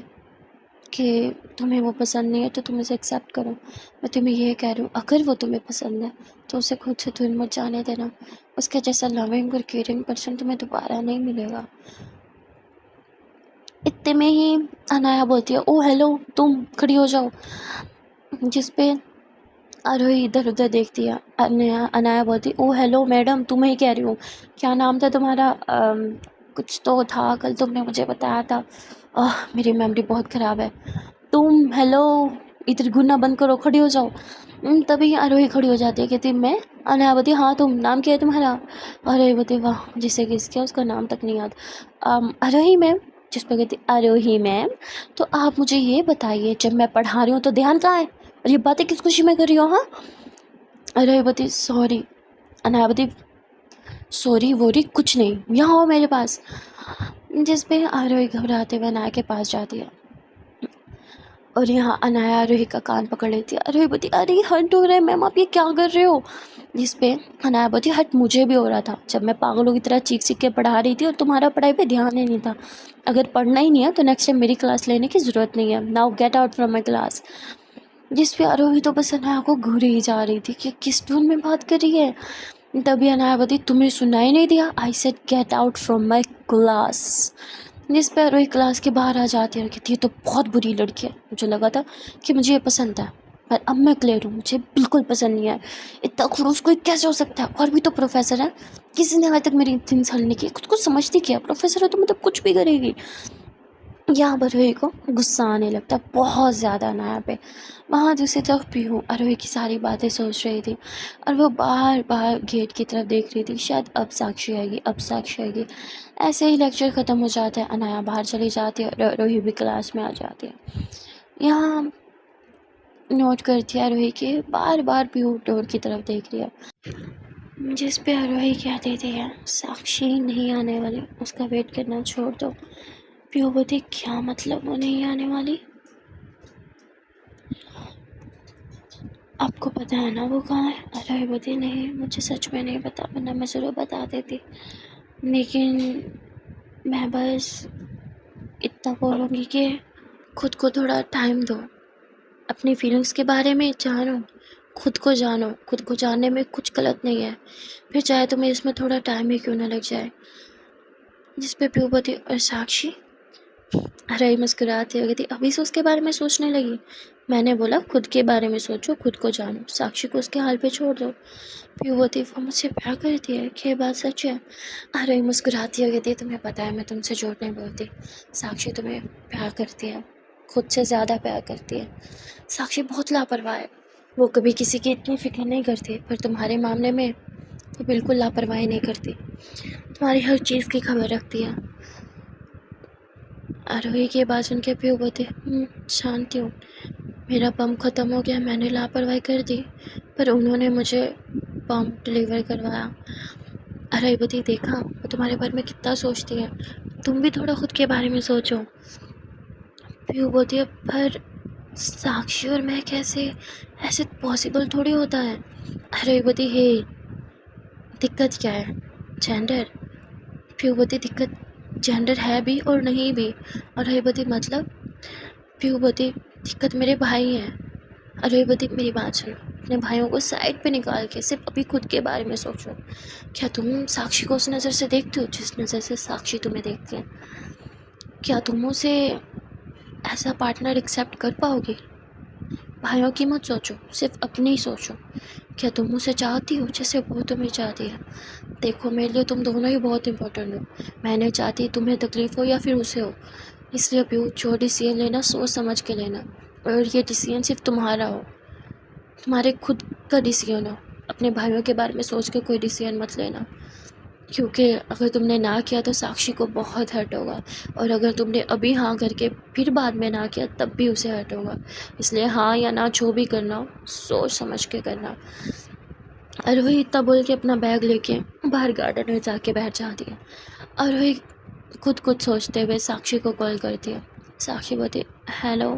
कि तुम्हें वो पसंद नहीं है तो तुम उसे एक्सेप्ट करो। मैं तुम्हें ये कह रही हूँ, अगर वो तुम्हें पसंद है तो उसे खुद से दूर मत जाने देना। उसका जैसा लविंग और केयरिंग पर्सन तुम्हें दोबारा नहीं मिलेगा। इतने में ही अनाया बोलती है, ओ हेलो, तुम खड़ी हो जाओ। जिस पे आरोही इधर उधर देखती है। अनाया बोलती, ओ हेलो मैडम, तुम्हें ही कह रही हूँ, क्या नाम था तुम्हारा? कुछ तो था, कल तुमने मुझे बताया था। मेरी मेमोरी बहुत ख़राब है। तुम, हेलो, इधर घूरना बंद करो, खड़ी हो जाओ। तभी आरोही खड़ी हो जाती है, कहती, मैं? अनाया बोलती, हाँ, तुम, नाम क्या है तुम्हारा? आरोही बोलती, वाह, जिसे किस किया उसका नाम तक नहीं याद। आरोही मैम। जिस पर कहती, आरोही मैम, तो आप मुझे ये बताइए, जब मैं पढ़ा रही हूँ तो ध्यान कहाँ है, और ये बातें किस खुशी में कर रही हो? हाँ। आरोही, सॉरी। अनायावती, सॉरी वोरी कुछ नहीं, यहाँ आओ मेरे पास। जिस पे आरोही घबराते हुए अनाया के पास जाती है, और यहाँ अनाया आरोही का कान पकड़ लेती है। आरोही बोती, अरे हट हो रहा है मैम, आप ये क्या कर रहे हो? जिस पे अनाया बोती, हट, मुझे भी हो रहा था जब मैं पागलों की तरह चीख के पढ़ा रही थी और तुम्हारा पढ़ाई पे ध्यान ही नहीं था। अगर पढ़ना ही नहीं है तो नेक्स्ट टाइम मेरी क्लास लेने की ज़रूरत नहीं है। Now get out from my class. जिस पे आरोही तो बस अनाया को घूरी ही जा रही थी कि किस टोन में बात कर रही है। तभी अनाया बोती, तुम्हें सुनाई नहीं दिया? I said get out from my class. जिस पे आरोही क्लास के बाहर आ जाती है और कहती है, तो बहुत बुरी लड़की है, मुझे लगा था कि मुझे ये पसंद है, पर अब मैं क्लियर हूँ, मुझे बिल्कुल पसंद नहीं है। इतना खड़ूस कोई कैसे हो सकता है? और भी तो प्रोफेसर है, किसी ने आज तक मेरी इतनी इंसल्ट नहीं की। खुद को समझती क्या प्रोफेसर है तो मतलब कुछ भी करेगी। यहाँ पर रोही को गुस्सा आने लगता बहुत ज़्यादा अनाया पे। वहाँ दूसरी तरफ पीहू रोही की सारी बातें सोच रही थी और वो बार बार गेट की तरफ देख रही थी, शायद अब साक्षी आएगी, अब साक्षी आएगी। ऐसे ही लेक्चर ख़त्म हो जाता है, अनाया बाहर चली जाती है और रोही भी क्लास में आ जाती है। यहाँ नोट करती है रोही के बार बार पीहू डोर की तरफ देख रही है, जिस पे रोही कह देती है साक्षी नहीं आने वाली, उसका वेट करना छोड़ दो। पीहू बोलती क्या मतलब वो नहीं आने वाली? आपको पता है ना वो कहाँ है? अरे बोलती नहीं, मुझे सच में नहीं पता, वरना मैं ज़रूर बता देती, लेकिन मैं बस इतना बोलूँगी कि खुद को थोड़ा टाइम दो, अपनी फीलिंग्स के बारे में जानो, खुद को जानो। खुद को जानने में कुछ गलत नहीं है, फिर चाहे तुम्हें इसमें थोड़ा टाइम ही क्यों ना लग जाए। जिस पे पीहू बोलती और साक्षी? अरे मुस्कुराती हो गई थी, अभी से उसके बारे में सोचने लगी? मैंने बोला खुद के बारे में सोचो, खुद को जानो, साक्षी को उसके हाल पे छोड़ दो। पीहू बोलती वो मुझसे प्यार करती है, क्या बात सच है? अरे मुस्कुराती हो गई थी, तुम्हें पता है मैं तुमसे झूठ नहीं बोलती, साक्षी तुम्हें प्यार करती है, खुद से ज़्यादा प्यार करती है। साक्षी बहुत लापरवाह है, वो कभी किसी की इतनी फिक्र नहीं करती, पर तुम्हारे मामले में वो बिल्कुल लापरवाही नहीं करती, तुम्हारी हर चीज़ की खबर रखती है। आरोही की बात सुन के पीहू बोलती शांति हूँ, मेरा पंप ख़त्म हो गया, मैंने लापरवाही कर दी, पर उन्होंने मुझे पंप डिलीवर करवाया। अरे बोलती देखा वो तुम्हारे बारे में कितना सोचती है, तुम भी थोड़ा खुद के बारे में सोचो। पीहू बोलती है पर साक्षी और मैं कैसे, ऐसे पॉसिबल थोड़ी होता है। अरे बोलती हे दिक्कत क्या है? जेंडर? पीहू बोलती दिक्कत जेंडर है भी और नहीं भी। और अरेबती मतलब? पीहू बोलती दिक्कत मेरे भाई हैं। अरेबती मेरी बात सुनो, अपने भाइयों को साइड पे निकाल के सिर्फ अभी खुद के बारे में सोचो। क्या तुम साक्षी को उस नज़र से देखते हो जिस नज़र से साक्षी तुम्हें देखती है? क्या तुम उसे ऐसा पार्टनर एक्सेप्ट कर पाओगी? भाइयों की मत सोचो, सिर्फ अपनी ही सोचो। क्या तुम उसे चाहती हो जैसे वो तुम्हें चाहती है? देखो मेरे लिए तुम दोनों ही बहुत इम्पोर्टेंट हो, मैं नहीं चाहती तुम्हें तकलीफ़ हो या फिर उसे हो, इसलिए भी जो डिसीजन लेना सोच समझ के लेना, और ये डिसीजन सिर्फ तुम्हारा हो, तुम्हारे खुद का डिसीजन हो। अपने भाइयों के बारे में सोच के कोई डिसीजन मत लेना, क्योंकि अगर तुमने ना किया तो साक्षी को बहुत हर्ट होगा, और अगर तुमने अभी हाँ करके फिर बाद में ना किया तब भी उसे हर्ट होगा। इसलिए हाँ या ना जो भी करना हो सोच समझ के करना। अरोही इतना बोल के अपना बैग लेके बाहर गार्डन में जाके बैठ जाती है। अरोही खुद सोचते हुए साक्षी को कॉल करती है। साक्षी बोलती हेलो।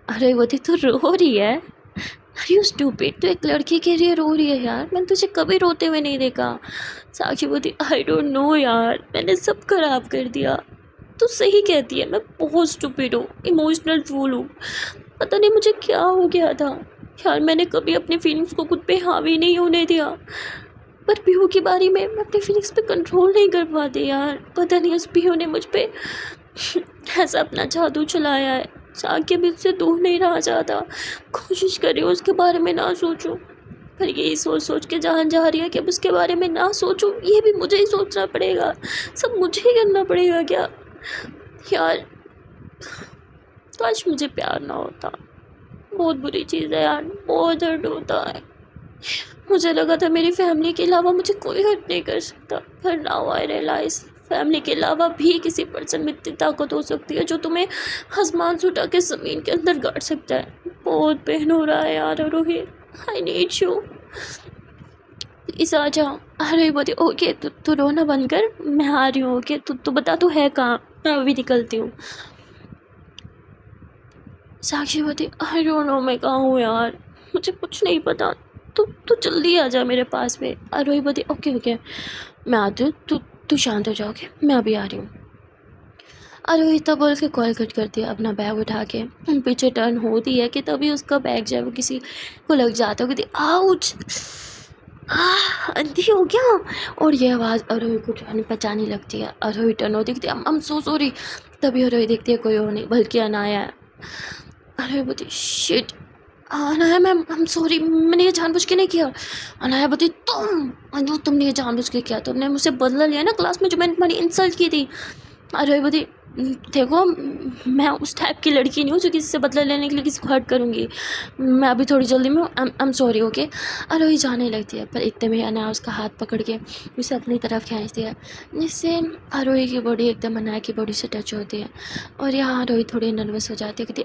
अरोही बोलती तू रो रही है? अरे यू स्टूपिड, तो एक लड़की के लिए रो रही है यार, मैंने तुझे कभी रोते हुए नहीं देखा। साक्षी बोलती आई डोंट नो यार, मैंने सब खराब कर दिया। तू सही कहती है, मैं बहुत स्टूपिड हूँ, इमोशनल फूल हूँ, पता नहीं मुझे क्या हो गया था यार, मैंने कभी अपनी फीलिंग्स को खुद पे हावी नहीं होने दिया। पर पीहू की बारी में मैं अपनी फीलिंग्स पे कंट्रोल नहीं कर पाती यार, पता नहीं उस पीहू ने मुझ पे ऐसा अपना जादू चलाया है, जाके भी उससे दूर नहीं रहा जाता। कोशिश कर रही हूँ उसके बारे में ना सोचूं, पर यही सोच सोच के जान जा रही है कि अब उसके बारे में ना सोचूं, ये भी मुझे ही सोचना पड़ेगा, सब मुझे ही करना पड़ेगा क्या यार। काश मुझे प्यार ना होता, बहुत बुरी चीज़ है यार, बहुत दर्द होता है। मुझे लगा था मेरी फैमिली के अलावा मुझे कोई हर्ट नहीं कर सकता, पर नाउ आई रियलाइज फैमिली के अलावा भी किसी पर्सन में इतनी ताकत हो सकती है जो तुम्हें आसमान से उठा के ज़मीन के अंदर गाड़ सकता है। बहुत पेन हो रहा है यार Rohit, I need you, please आ जा। अरे बोली ओके तू रोना बंद कर, मैं आ रही हूँ। ओके तू बता तू है कहाँ, मैं अभी निकलती हूँ। साक्षी बोली आई डोंट नो मैं कहाँ हूँ यार, मुझे कुछ नहीं पता, तू जल्दी आ जा मेरे पास में। अरोही बोली ओके मैं आती हूँ, तू शांत हो जाओगे, मैं अभी आ रही हूँ। अरोही तब बोल के कॉल कट कर दिया, अपना बैग उठा के पीछे टर्न होती है कि तभी उसका बैग जो है वो किसी को लग जाता है, कहती आउच, अंधी हो गया। और ये आवाज़ अरोही को पहचानी लगती है। अरोही टर्न होती है, आई एम सो सॉरी, तभी अरोही देखती है कोई और नहीं बल्कि अनाया है। अरोही बोलती shit, Anaya ma'am I am sorry, मैंने ये जानबूझ के नहीं किया। अनाया बोलती तुमने ये जानबूझ के किया, तुमने मुझसे बदला लिया ना क्लास में जो मैंने तुम्हारी इंसल्ट की थी। अरे बोली देखो, मैं उस टाइप की लड़की नहीं हूँ जो किसी से बदला लेने के लिए किसी को हर्ट करूँगी। मैं अभी थोड़ी जल्दी में हूँ, आई एम सॉरी ओके। अरोही जाने लगती है, पर इतने में अनाया उसका हाथ पकड़ के उसे अपनी तरफ खींचती है, जिससे अरोही की बॉडी एकदम अनाया की बॉडी से टच होती है। और यहाँ अरोही थोड़ी नर्वस हो जाती है, कहती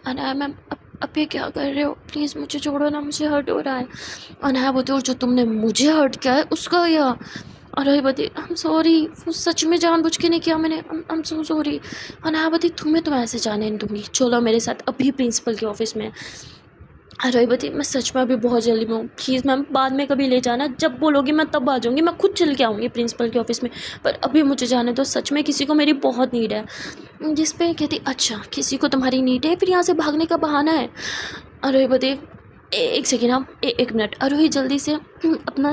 अनाया मैम अब ये क्या कर रहे हो, प्लीज़ मुझे छोड़ो ना, मुझे हर्ट हो रहा है। अनाया बोलती है जो तुमने मुझे हर्ट किया है उसका या। अनायावती आई एम सॉरी, वो सच में जानबूझ के नहीं किया मैंने, आई एम सो सॉरी। अनायावती तुम्हें तो ऐसे जाने नहीं दूंगी, चलो मेरे साथ अभी प्रिंसिपल के ऑफिस में। अनायावती मैं सच में अभी बहुत जल्दी में हूँ, प्लीज़ मैम बाद में कभी ले जाना, जब बोलोगी मैं तब आ जाऊँगी, मैं खुद चल के आऊँगी प्रिंसिपल के ऑफिस में, पर अभी मुझे जाने दो, सच में किसी को मेरी बहुत नीड है। जिस पे कहती अच्छा किसी को तुम्हारी नीड है, फिर यहाँ से भागने का बहाना है। अनायावती एक सेकेंड, आप एक मिनट। अरोही जल्दी से अपना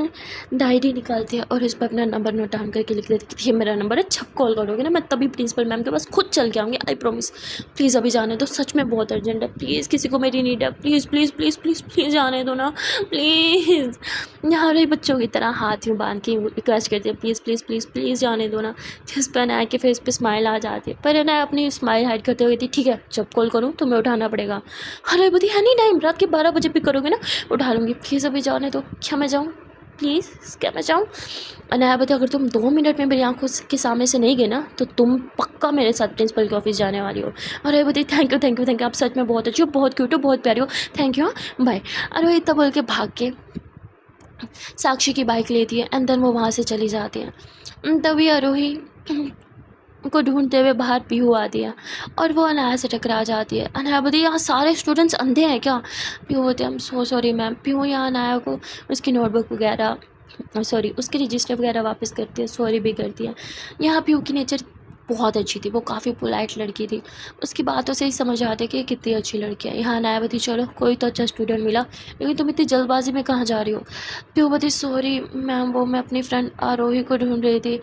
डायरी निकालती है और इस पर अपना नंबर नोट डाउन करके लिख देती है, ये मेरा नंबर है, जब कॉल करोगे ना मैं तभी प्रिंसिपल मैम के पास खुद चल के आऊँगी, आई प्रॉमिस। प्लीज़ अभी जाने दो, सच में बहुत अर्जेंट है, प्लीज़ किसी को मेरी नीड है, please please please please please जाने दो ना प्लीज़। यहाँ रही बच्चों की तरह हाथ यूँ बांध के रिक्वेस्ट करती है, प्लीज़ प्लीज़ प्लीज़ प्लीज़ जाने दो ना। जिस पर अनाया के फेस पे स्माइल आ जाती है, पर अनाया अपनी स्माइल हाइड करते हुए कहती ठीक है जब कॉल करूँ तुम्हें उठाना पड़ेगा। अरे बोती एनी टाइम, रात के 12 बजे पिक करोगे ना उठा लूँगी, प्लीज़ अभी जाने दो। क्या मैं जाऊँ प्लीज़, क्या मैं जाऊँ? अनाया बोती अगर तुम 2 मिनट में मेरी आंखों के सामने से नहीं गए ना तो तुम पक्का मेरे साथ प्रिंसिपल के ऑफिस जाने वाली हो। अरे बोती thank you thank you thank you, आप सच में बहुत अच्छी हो, बहुत क्यूट हो, बहुत प्यारी हो, थैंक यू, हाँ बाय। अरे इतना बोल के भाग के साक्षी की बाइक लेती है एंड देन वो वहाँ से चली जाती है। तभी आरोही को ढूंढते हुए बाहर पीहू आती है और वो अनाया से टकरा जाती है। अनाया बोलती है यहाँ सारे स्टूडेंट्स अंधे हैं क्या? पीहू बोलते हैं I am so sorry ma'am. Pihu यहाँ अनाया को उसकी नोटबुक वगैरह सॉरी उसके रजिस्टर वगैरह वापस करती है, सॉरी भी करती है। यहाँ पीहू की नेचर बहुत अच्छी थी, वो काफ़ी पोलाइट लड़की थी, उसकी बातों से ही समझ आते कि कितनी अच्छी लड़की है। यहाँ अनाया बोलती चलो कोई तो अच्छा स्टूडेंट मिला, लेकिन तुम इतनी जल्दबाजी में कहाँ जा रही हो? पीहू बोलती सॉरी मैम, वो मैं अपनी फ्रेंड आरोही को ढूंढ रही थी।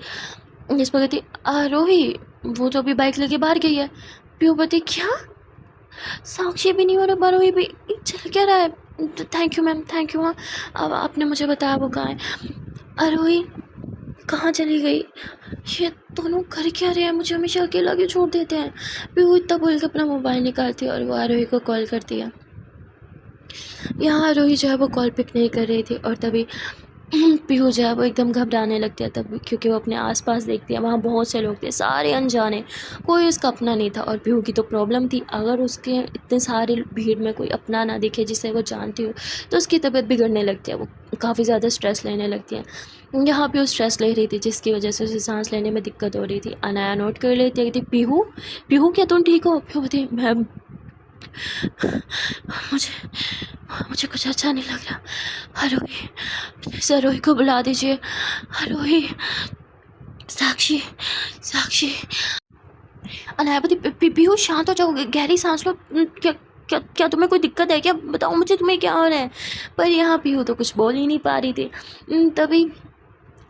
जिस पर कहती आरोही वो तो अभी बाइक लेके बाहर गई है। प्यूपति क्या? साक्षी भी नहीं हो रहा, आरोही भी चल क्या रहा है? Thank you ma'am, thank you. हाँ अब आपने मुझे बताया वो कहाँ है। आरोही कहाँ चली गई? ये दोनों कर क्या रहे हैं, मुझे हमेशा अकेला क्यों छोड़ देते हैं? पीहू इतना बोल के अपना मोबाइल निकालती है और वो आरोही को कॉल करती है। यहाँ आरोही जो है वो कॉल पिक नहीं कर रही थी और तभी पीहू जो है वो एकदम घबराने लगती है तब, क्योंकि वो अपने आसपास देखती है वहाँ बहुत से लोग थे, सारे अनजाने, कोई उसका अपना नहीं था। और पीहू की तो प्रॉब्लम थी, अगर उसके इतने सारे भीड़ में कोई अपना ना दिखे जिसे वो जानती हो तो उसकी तबीयत बिगड़ने लगती है, वो काफ़ी ज़्यादा स्ट्रेस लेने लगती है। यहाँ पे वो स्ट्रेस ले रही थी जिसकी वजह से उसे सांस लेने में दिक्कत हो रही थी। अनाया नोट कर लेती है, पीहू पीहू क्या तुम ठीक हो? पीहू बोलती मैम मुझे मुझे कुछ अच्छा नहीं लग रहा, आरोही प्लीज़ आरोही को बुला दीजिए, आरोही। साक्षी साक्षी। अनायावती पीहू शांत हो जाओ, गहरी सांस लो। क्या क्या क्या तुम्हें कोई दिक्कत है क्या? बताओ मुझे तुम्हें क्या हो रहा है? पर यहाँ पीहू तो कुछ बोल ही नहीं पा रही थी। तभी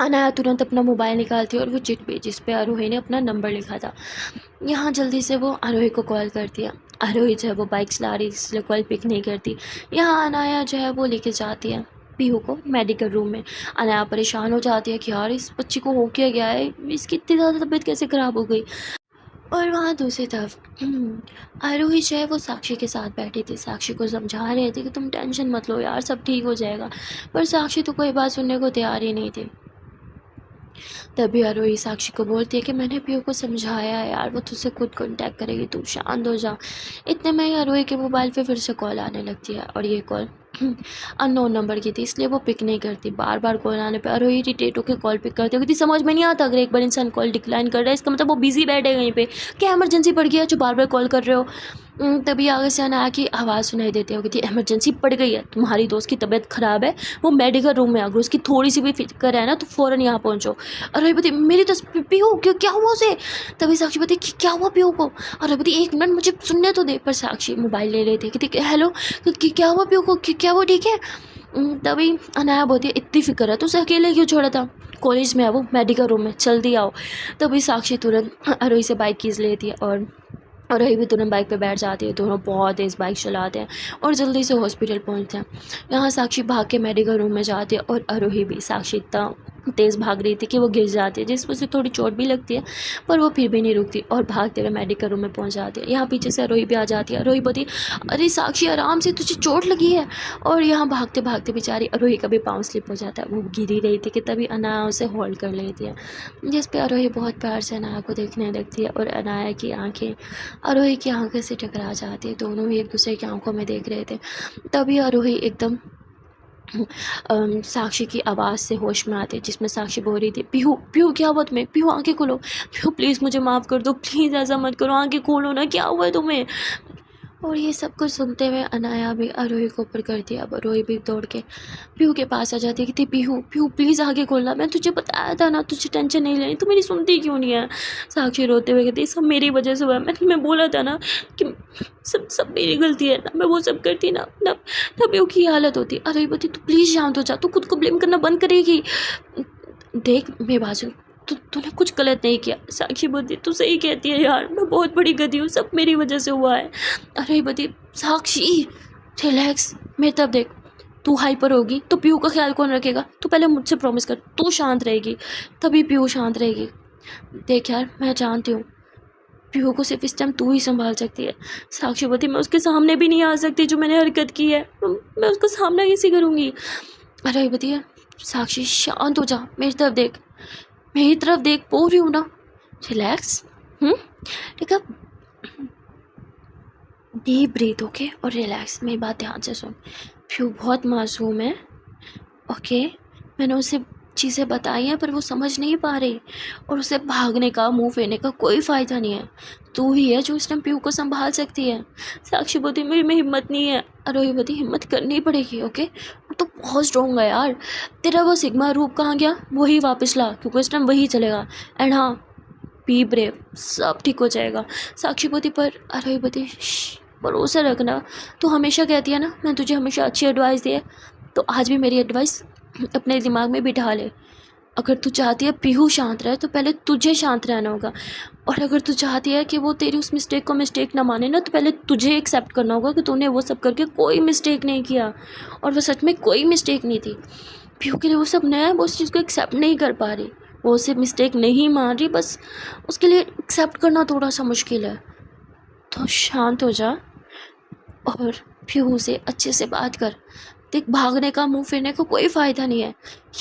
अनाया तुरंत अपना मोबाइल निकालती है और वो चिट पे जिस पे आरोही ने अपना नंबर लिखा था, यहाँ जल्दी से वो आरोही को कॉल करती है। आरोही जो है वो बाइक चला रही इसलिए कॉल पिक नहीं करती। यहाँ अनाया जो है वो लेके जाती है पीहू को मेडिकल रूम में। अनाया परेशान हो जाती है कि यार इस बच्ची को हो क्या गया है, इसकी इतनी ज़्यादा तबीयत कैसे ख़राब हो गई। और वहाँ दूसरी तरफ आरोही जो है वो साक्षी के साथ बैठी थी, साक्षी को समझा रहे थे कि तुम टेंशन मत लो यार, सब ठीक हो जाएगा, पर साक्षी तो कोई बात सुनने को तैयार ही नहीं थी। तभी आरोही साक्षी को बोलती है कि मैंने पीहू को समझाया है यार, वो तुझसे खुद कांटेक्ट करेगी, तू शांत हो जा। इतने में ही आरोही के मोबाइल पे फिर से कॉल आने लगती है और ये कॉल अननोन नंबर की थी, इसलिए वो पिक नहीं करती। बार बार कॉल आने पे आरोही इरिटेट होकर कॉल पिक करती है, क्योंकि समझ में नहीं आता अगर एक बार इंसान कॉल डिक्लाइन कर रहा है इसका मतलब वो बिजी बैठे कहीं पे, क्या इमरजेंसी पड़ गया जो बार बार कॉल कर रहे हो। तभी आगे से अनाया की आवाज़ सुनाई देती है कि इमरजेंसी पड़ गई है, तुम्हारी दोस्त की तबीयत ख़राब है, वो मेडिकल रूम में, अगर उसकी थोड़ी सी भी फिक्र है ना तो फ़ौरन यहाँ पहुँचो। अरे बती मेरी तो पीहू क्या हुआ उसे? तभी साक्षी बती क्या हुआ पीहू को? अरे बती एक मिनट मुझे सुनने तो दे। पर साक्षी मोबाइल ले लेते कि हेलो क्या हुआ पीहू को, क्या वो ठीक है? तभी अनाया बोलती है इतनी फिक्र है तो उसे अकेले क्यों छोड़ा था? कॉलेज में है वो, मेडिकल रूम में, जल्दी आओ। तभी साक्षी तुरंत आरोही से बाइक कीज लेती है और आरोही भी तुरंत बाइक पे बैठ जाती है। दोनों बहुत तेज़ बाइक चलाते हैं और जल्दी से हॉस्पिटल पहुंचते हैं। यहाँ साक्षी भाग के मेडिकल रूम में जाती है और आरोही भी। साक्षी इतना तेज़ भाग रही थी कि वो गिर जाती है, जिस वजह से थोड़ी चोट भी लगती है, पर वो फिर भी नहीं रुकती और भागते हुए मेडिकल रूम में पहुंच जाती है। यहाँ पीछे से अरोही भी आ जाती है। अरोही बोलती, अरे साक्षी आराम से, तुझे चोट लगी है। और यहाँ भागते भागते बेचारी अरोही का भी पाँव स्लिप हो जाता है। वो गिर ही रही थी कि तभी अनाया उसे होल्ड कर लेती है, जिस पर अरोही बहुत प्यार से अनाया को देखने लगती है और अनाया की आँखें अरोही की आँखें से टकरा जाती है। दोनों ही एक दूसरे की आंखों में देख रहे थे। तभी अरोही एकदम साक्षी की आवाज़ से होश में आती है, जिसमें साक्षी बोल रही थी, पीहू पीहू क्या हुआ तुम्हें, पीहू आंखें खोलो, पीहू प्लीज़ मुझे माफ़ कर दो, प्लीज़ ऐसा मत करो, आंखें खोलो ना, क्या हुआ है तुम्हें। और ये सब कुछ सुनते हुए अनाया भी अरोही को ऊपर करती है। अब अरोही भी दौड़ के पीहू के पास आ जाती है कि पीहू पीहू प्लीज़ आगे खोलना, मैं तुझे बताया था ना, तुझे टेंशन नहीं लेनी, तू मेरी सुनती क्यों नहीं है। साक्षी रोते हुए कहती, सब मेरी वजह से हुआ है, मैं बोला था ना कि सब सब मेरी गलती है ना, मैं वो सब करती ना ना ना पीहू की हालत होती। अरोही बोलती, तू प्लीज़ शांत हो जा, तू खुद को ब्लेम करना बंद करेगी। देख मेरी बात सुन, तूने कुछ गलत नहीं किया। साक्षी बोलती, तू सही कहती है यार, मैं बहुत बड़ी गधी हूँ, सब मेरी वजह से हुआ है। अरे बोलती, साक्षी रिलैक्स, मेरी तरफ देख, तू हाइपर होगी तो पीहू का ख्याल कौन रखेगा, तू पहले मुझसे प्रॉमिस कर, तू शांत रहेगी तभी पीहू शांत रहेगी। देख यार मैं जानती हूँ पीहू को सिर्फ इस टाइम तू ही संभाल सकती है। साक्षी बोलती, मैं उसके सामने भी नहीं आ सकती, जो मैंने हरकत की है मैं उसका सामना कैसे करूँगी। अरे बोलती, साक्षी शांत हो जा, मेरी तरफ देख, मेरी तरफ देख, बोल रही हूँ ना, रिलैक्स। ठीक है, डीप ब्रीथ ओके और रिलैक्स, मेरी बात ध्यान से सुन। पीहू बहुत मासूम है ओके, मैंने उसे चीज़ें बताई हैं पर वो समझ नहीं पा रही, और उसे भागने का मुंह फेरने का कोई फ़ायदा नहीं है। तू ही है जो इस टाइम पीहू को संभाल सकती है। साक्षी बोलती, मेरी में हिम्मत नहीं है। अरोही बोलती, हिम्मत करनी पड़ेगी ओके, वो तो बहुत स्ट्रॉन्ग है यार। तेरा वो सिग्मा रूप कहाँ गया, वही वापस ला, क्योंकि इस टाइम वही चलेगा। एंड हाँ, बी ब्रेव, सब ठीक हो जाएगा। साक्षी बोलती, पर अरोही बोलती, भरोसा रखना, तू हमेशा कहती है ना मैं तुझे हमेशा अच्छी एडवाइस दी है, तो आज भी मेरी एडवाइस अपने दिमाग में बिठा ले। अगर तू चाहती है पीहू शांत रहे तो पहले तुझे शांत रहना होगा, और अगर तू चाहती है कि वो तेरी उस मिस्टेक को मिस्टेक ना माने ना, तो पहले तुझे एक्सेप्ट करना होगा कि तूने वो सब करके कोई मिस्टेक नहीं किया, और वो सच में कोई मिस्टेक नहीं थी। पीहू के लिए वो सब नया है, वो उस चीज़ को एक्सेप्ट नहीं कर पा रही, वो उसे मिस्टेक नहीं मान रही, बस उसके लिए एक्सेप्ट करना थोड़ा सा मुश्किल है। तो शांत हो जा और पीहू से अच्छे से बात कर। देख, भागने का मुंह फेरने का कोई फ़ायदा नहीं है,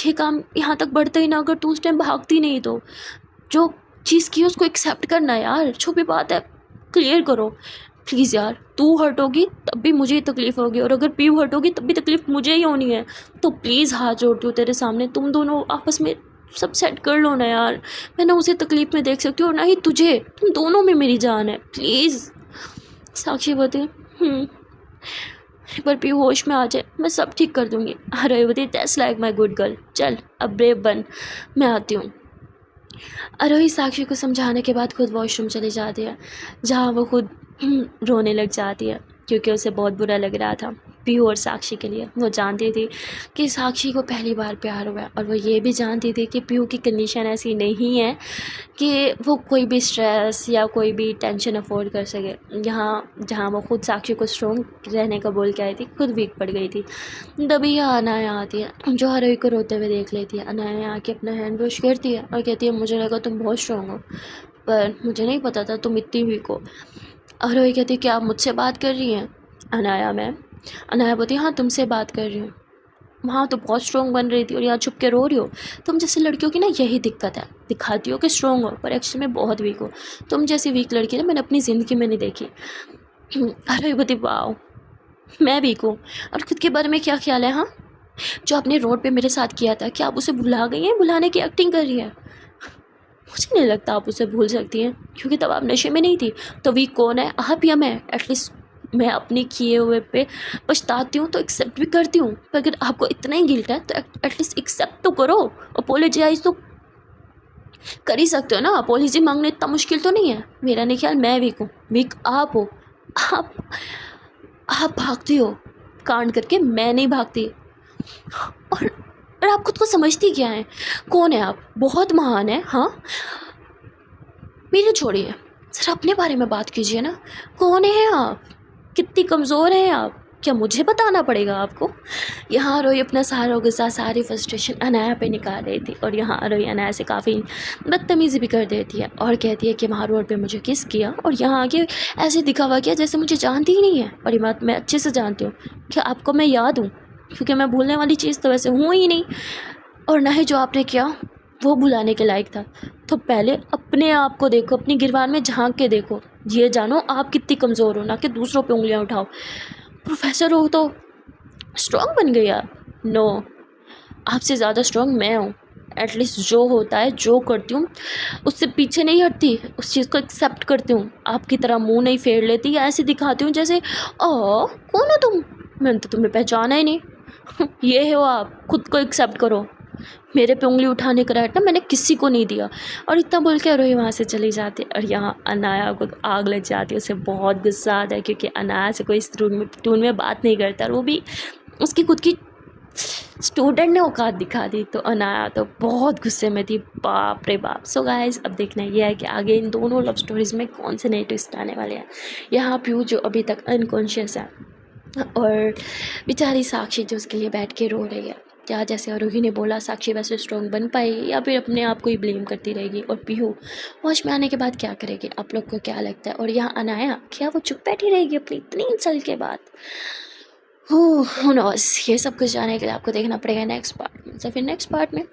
ये काम यहाँ तक बढ़ता ही ना अगर तू उस टाइम भागती नहीं तो। जो चीज़ की उसको एक्सेप्ट करना है यार, छुपी बात है, क्लियर करो प्लीज़ यार। तू हर्ट होगी तब भी मुझे ही तकलीफ़ होगी, और अगर पीहू हर्ट होगी तब भी तकलीफ़ मुझे ही होनी है। तो प्लीज़ हाथ जोड़ती हूँ तेरे सामने, तुम दोनों आपस में सब सेट कर लो ना यार। मैं ना उसे तकलीफ़ में देख सकती हूँ और ना ही तुझे, तुम दोनों में मेरी जान है, प्लीज़। साक्षी बोलती, पर पीहू होश में आ जाए मैं सब ठीक कर दूँगी। Arohi, that's like my good girl, चल अब ब्रेव बन, मैं आती हूँ। अरोही साक्षी को समझाने के बाद खुद वॉशरूम चली जाती है, जहाँ वो खुद रोने लग जाती है, क्योंकि उसे बहुत बुरा लग रहा था पीहू और साक्षी के लिए। वो जानती थी कि साक्षी को पहली बार प्यार हुआ है, और वो ये भी जानती थी कि पीहू की कंडीशन ऐसी नहीं है कि वो कोई भी स्ट्रेस या कोई भी टेंशन अफोर्ड कर सके। यहाँ जहाँ वो खुद साक्षी को स्ट्रॉन्ग रहने का बोल के आई थी, खुद वीक पड़ गई थी। तभी यहाँ अनाया आती है, जो अरोही को रोते हुए देख लेती है। अनाया आके अपना हैंड वॉश करती है और कहती है, मुझे लगा तुम बहुत स्ट्रॉन्ग हो, पर मुझे नहीं पता था तुम इतनी वीक हो। अरोही कहती है, क्या आप मुझसे बात कर रही हैं अनाया मैम। अनाया बोलती, हाँ तुमसे बात कर रही हूँ। वहाँ तो बहुत स्ट्रॉन्ग बन रही थी और यहाँ छुप के रो रही हो। तुम जैसे लड़कियों की ना यही दिक्कत है, दिखाती हो कि स्ट्रॉन्ग हो पर एक्चुअली में बहुत वीक हो। तुम जैसी वीक लड़की ना मैंने अपनी ज़िंदगी में नहीं देखी। अरे बोलती, वाओ मैं वीक हूँ, और खुद के बारे में क्या ख्याल है। हाँ, जो आपने रोड पे मेरे साथ किया था, क्या आप उसे भुला गई हैं, भुलाने की एक्टिंग कर रही है। मुझे नहीं लगता आप उसे भूल सकती हैं, क्योंकि तब आप नशे में नहीं थी। तो वीक कौन है, आप या मैं। एटलीस्ट मैं अपने किए हुए पे पछताती हूँ तो एक्सेप्ट भी करती हूँ, पर अगर आपको इतना ही गिल्ट है तो एटलीस्ट एक्सेप्ट तो करो, अपोलोजाइज तो कर ही सकते हो ना। अपोलॉजी मांगना इतना मुश्किल तो नहीं है। मेरा नहीं ख्याल मैं वीक हूँ, वीक आप हो। आप आप भागती हो कांड करके, मैं नहीं भागती। और आप खुद को समझती क्या है, कौन है आप, बहुत महान है। हाँ, मेरे छोड़िए, सर अपने बारे में बात कीजिए ना, कौन है आप, कितनी कमज़ोर हैं आप। क्या मुझे बताना पड़ेगा आपको? यहाँ रोई अपना सारा गुस्सा, सारी फ्रस्ट्रेशन अनाया पे निकाल रही थी और यहाँ रोई अनाया से काफ़ी बदतमीज़ी भी कर देती है और कहती है कि वहाँ रोड पे मुझे किस किया और यहाँ आके ऐसे दिखावा किया जैसे मुझे जानती ही नहीं है। और ये बात मैं अच्छे से जानती हूँ कि आपको मैं याद हूँ, क्योंकि मैं भूलने वाली चीज़ तो वैसे हूँ ही नहीं, और ना ही जो आपने किया वो भुलाने के लायक था। तो पहले अपने आप को देखो, अपनी गिरबान में झांक के देखो, ये जानो आप कितनी कमज़ोर हो, ना कि दूसरों पे उंगलियां उठाओ। प्रोफेसर हो तो स्ट्रॉन्ग बन गई आप? नो, आपसे ज़्यादा स्ट्रॉन्ग मैं हूँ। एटलीस्ट जो होता है, जो करती हूँ उससे पीछे नहीं हटती, उस चीज़ को एक्सेप्ट करती हूँ। आपकी तरह मुंह नहीं फेर लेती या ऐसे दिखाती हूँ जैसे कौन हो तुम, मैंने तो तुम्हें पहचाना ही नहीं। ये हो आप, खुद को एक्सेप्ट करो। मेरे पे उंगली उठाने का राइट ना मैंने किसी को नहीं दिया। और इतना बोल के रोही वहाँ से चली जाती है और यहाँ अनाया को आग लग जाती है। उसे बहुत गुस्सा आता है क्योंकि अनाया से कोई इस टून में बात नहीं करता, और वो भी उसकी खुद की स्टूडेंट ने औकात दिखा दी। तो अनाया तो बहुत गुस्से में थी, बाप रे बाप। सो गाइस, अब देखना ये है कि आगे इन दोनों लव स्टोरीज़ में कौन से नए ट्विस्ट आने वाले हैं। यहाँ प्यू जो अभी तक अनकॉन्शियस है और बेचारी साक्षी जो उसके लिए बैठ के रो रही है, क्या जैसे आरोही ने बोला साक्षी वैसे स्ट्रॉन्ग बन पाई या फिर अपने आप को ही ब्लेम करती रहेगी। और पीहू वॉश में आने के बाद क्या करेगी, आप लोग को क्या लगता है? और यहाँ अनाया, क्या वो चुप बैठी रहेगी अपनी इतनी इंसल्ट के बाद? Who knows. ये सब कुछ जानने के लिए आपको देखना पड़ेगा नेक्स्ट पार्ट में। तो फिर नेक्स्ट पार्ट में,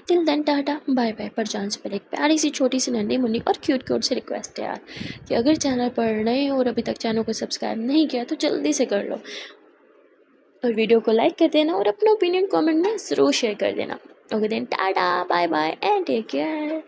till then tata bye bye. पर जान से पहले एक प्यारी सी छोटी सी नन्ही मुन्नी और क्यूट क्यूट से रिक्वेस्ट है यार कि अगर चैनल पर नए हो और अभी तक चैनल को सब्सक्राइब नहीं किया तो जल्दी से कर लो, और वीडियो को लाइक कर देना और अपना ओपिनियन कमेंट में ज़रूर शेयर कर देना। Okay then tata bye bye and take care.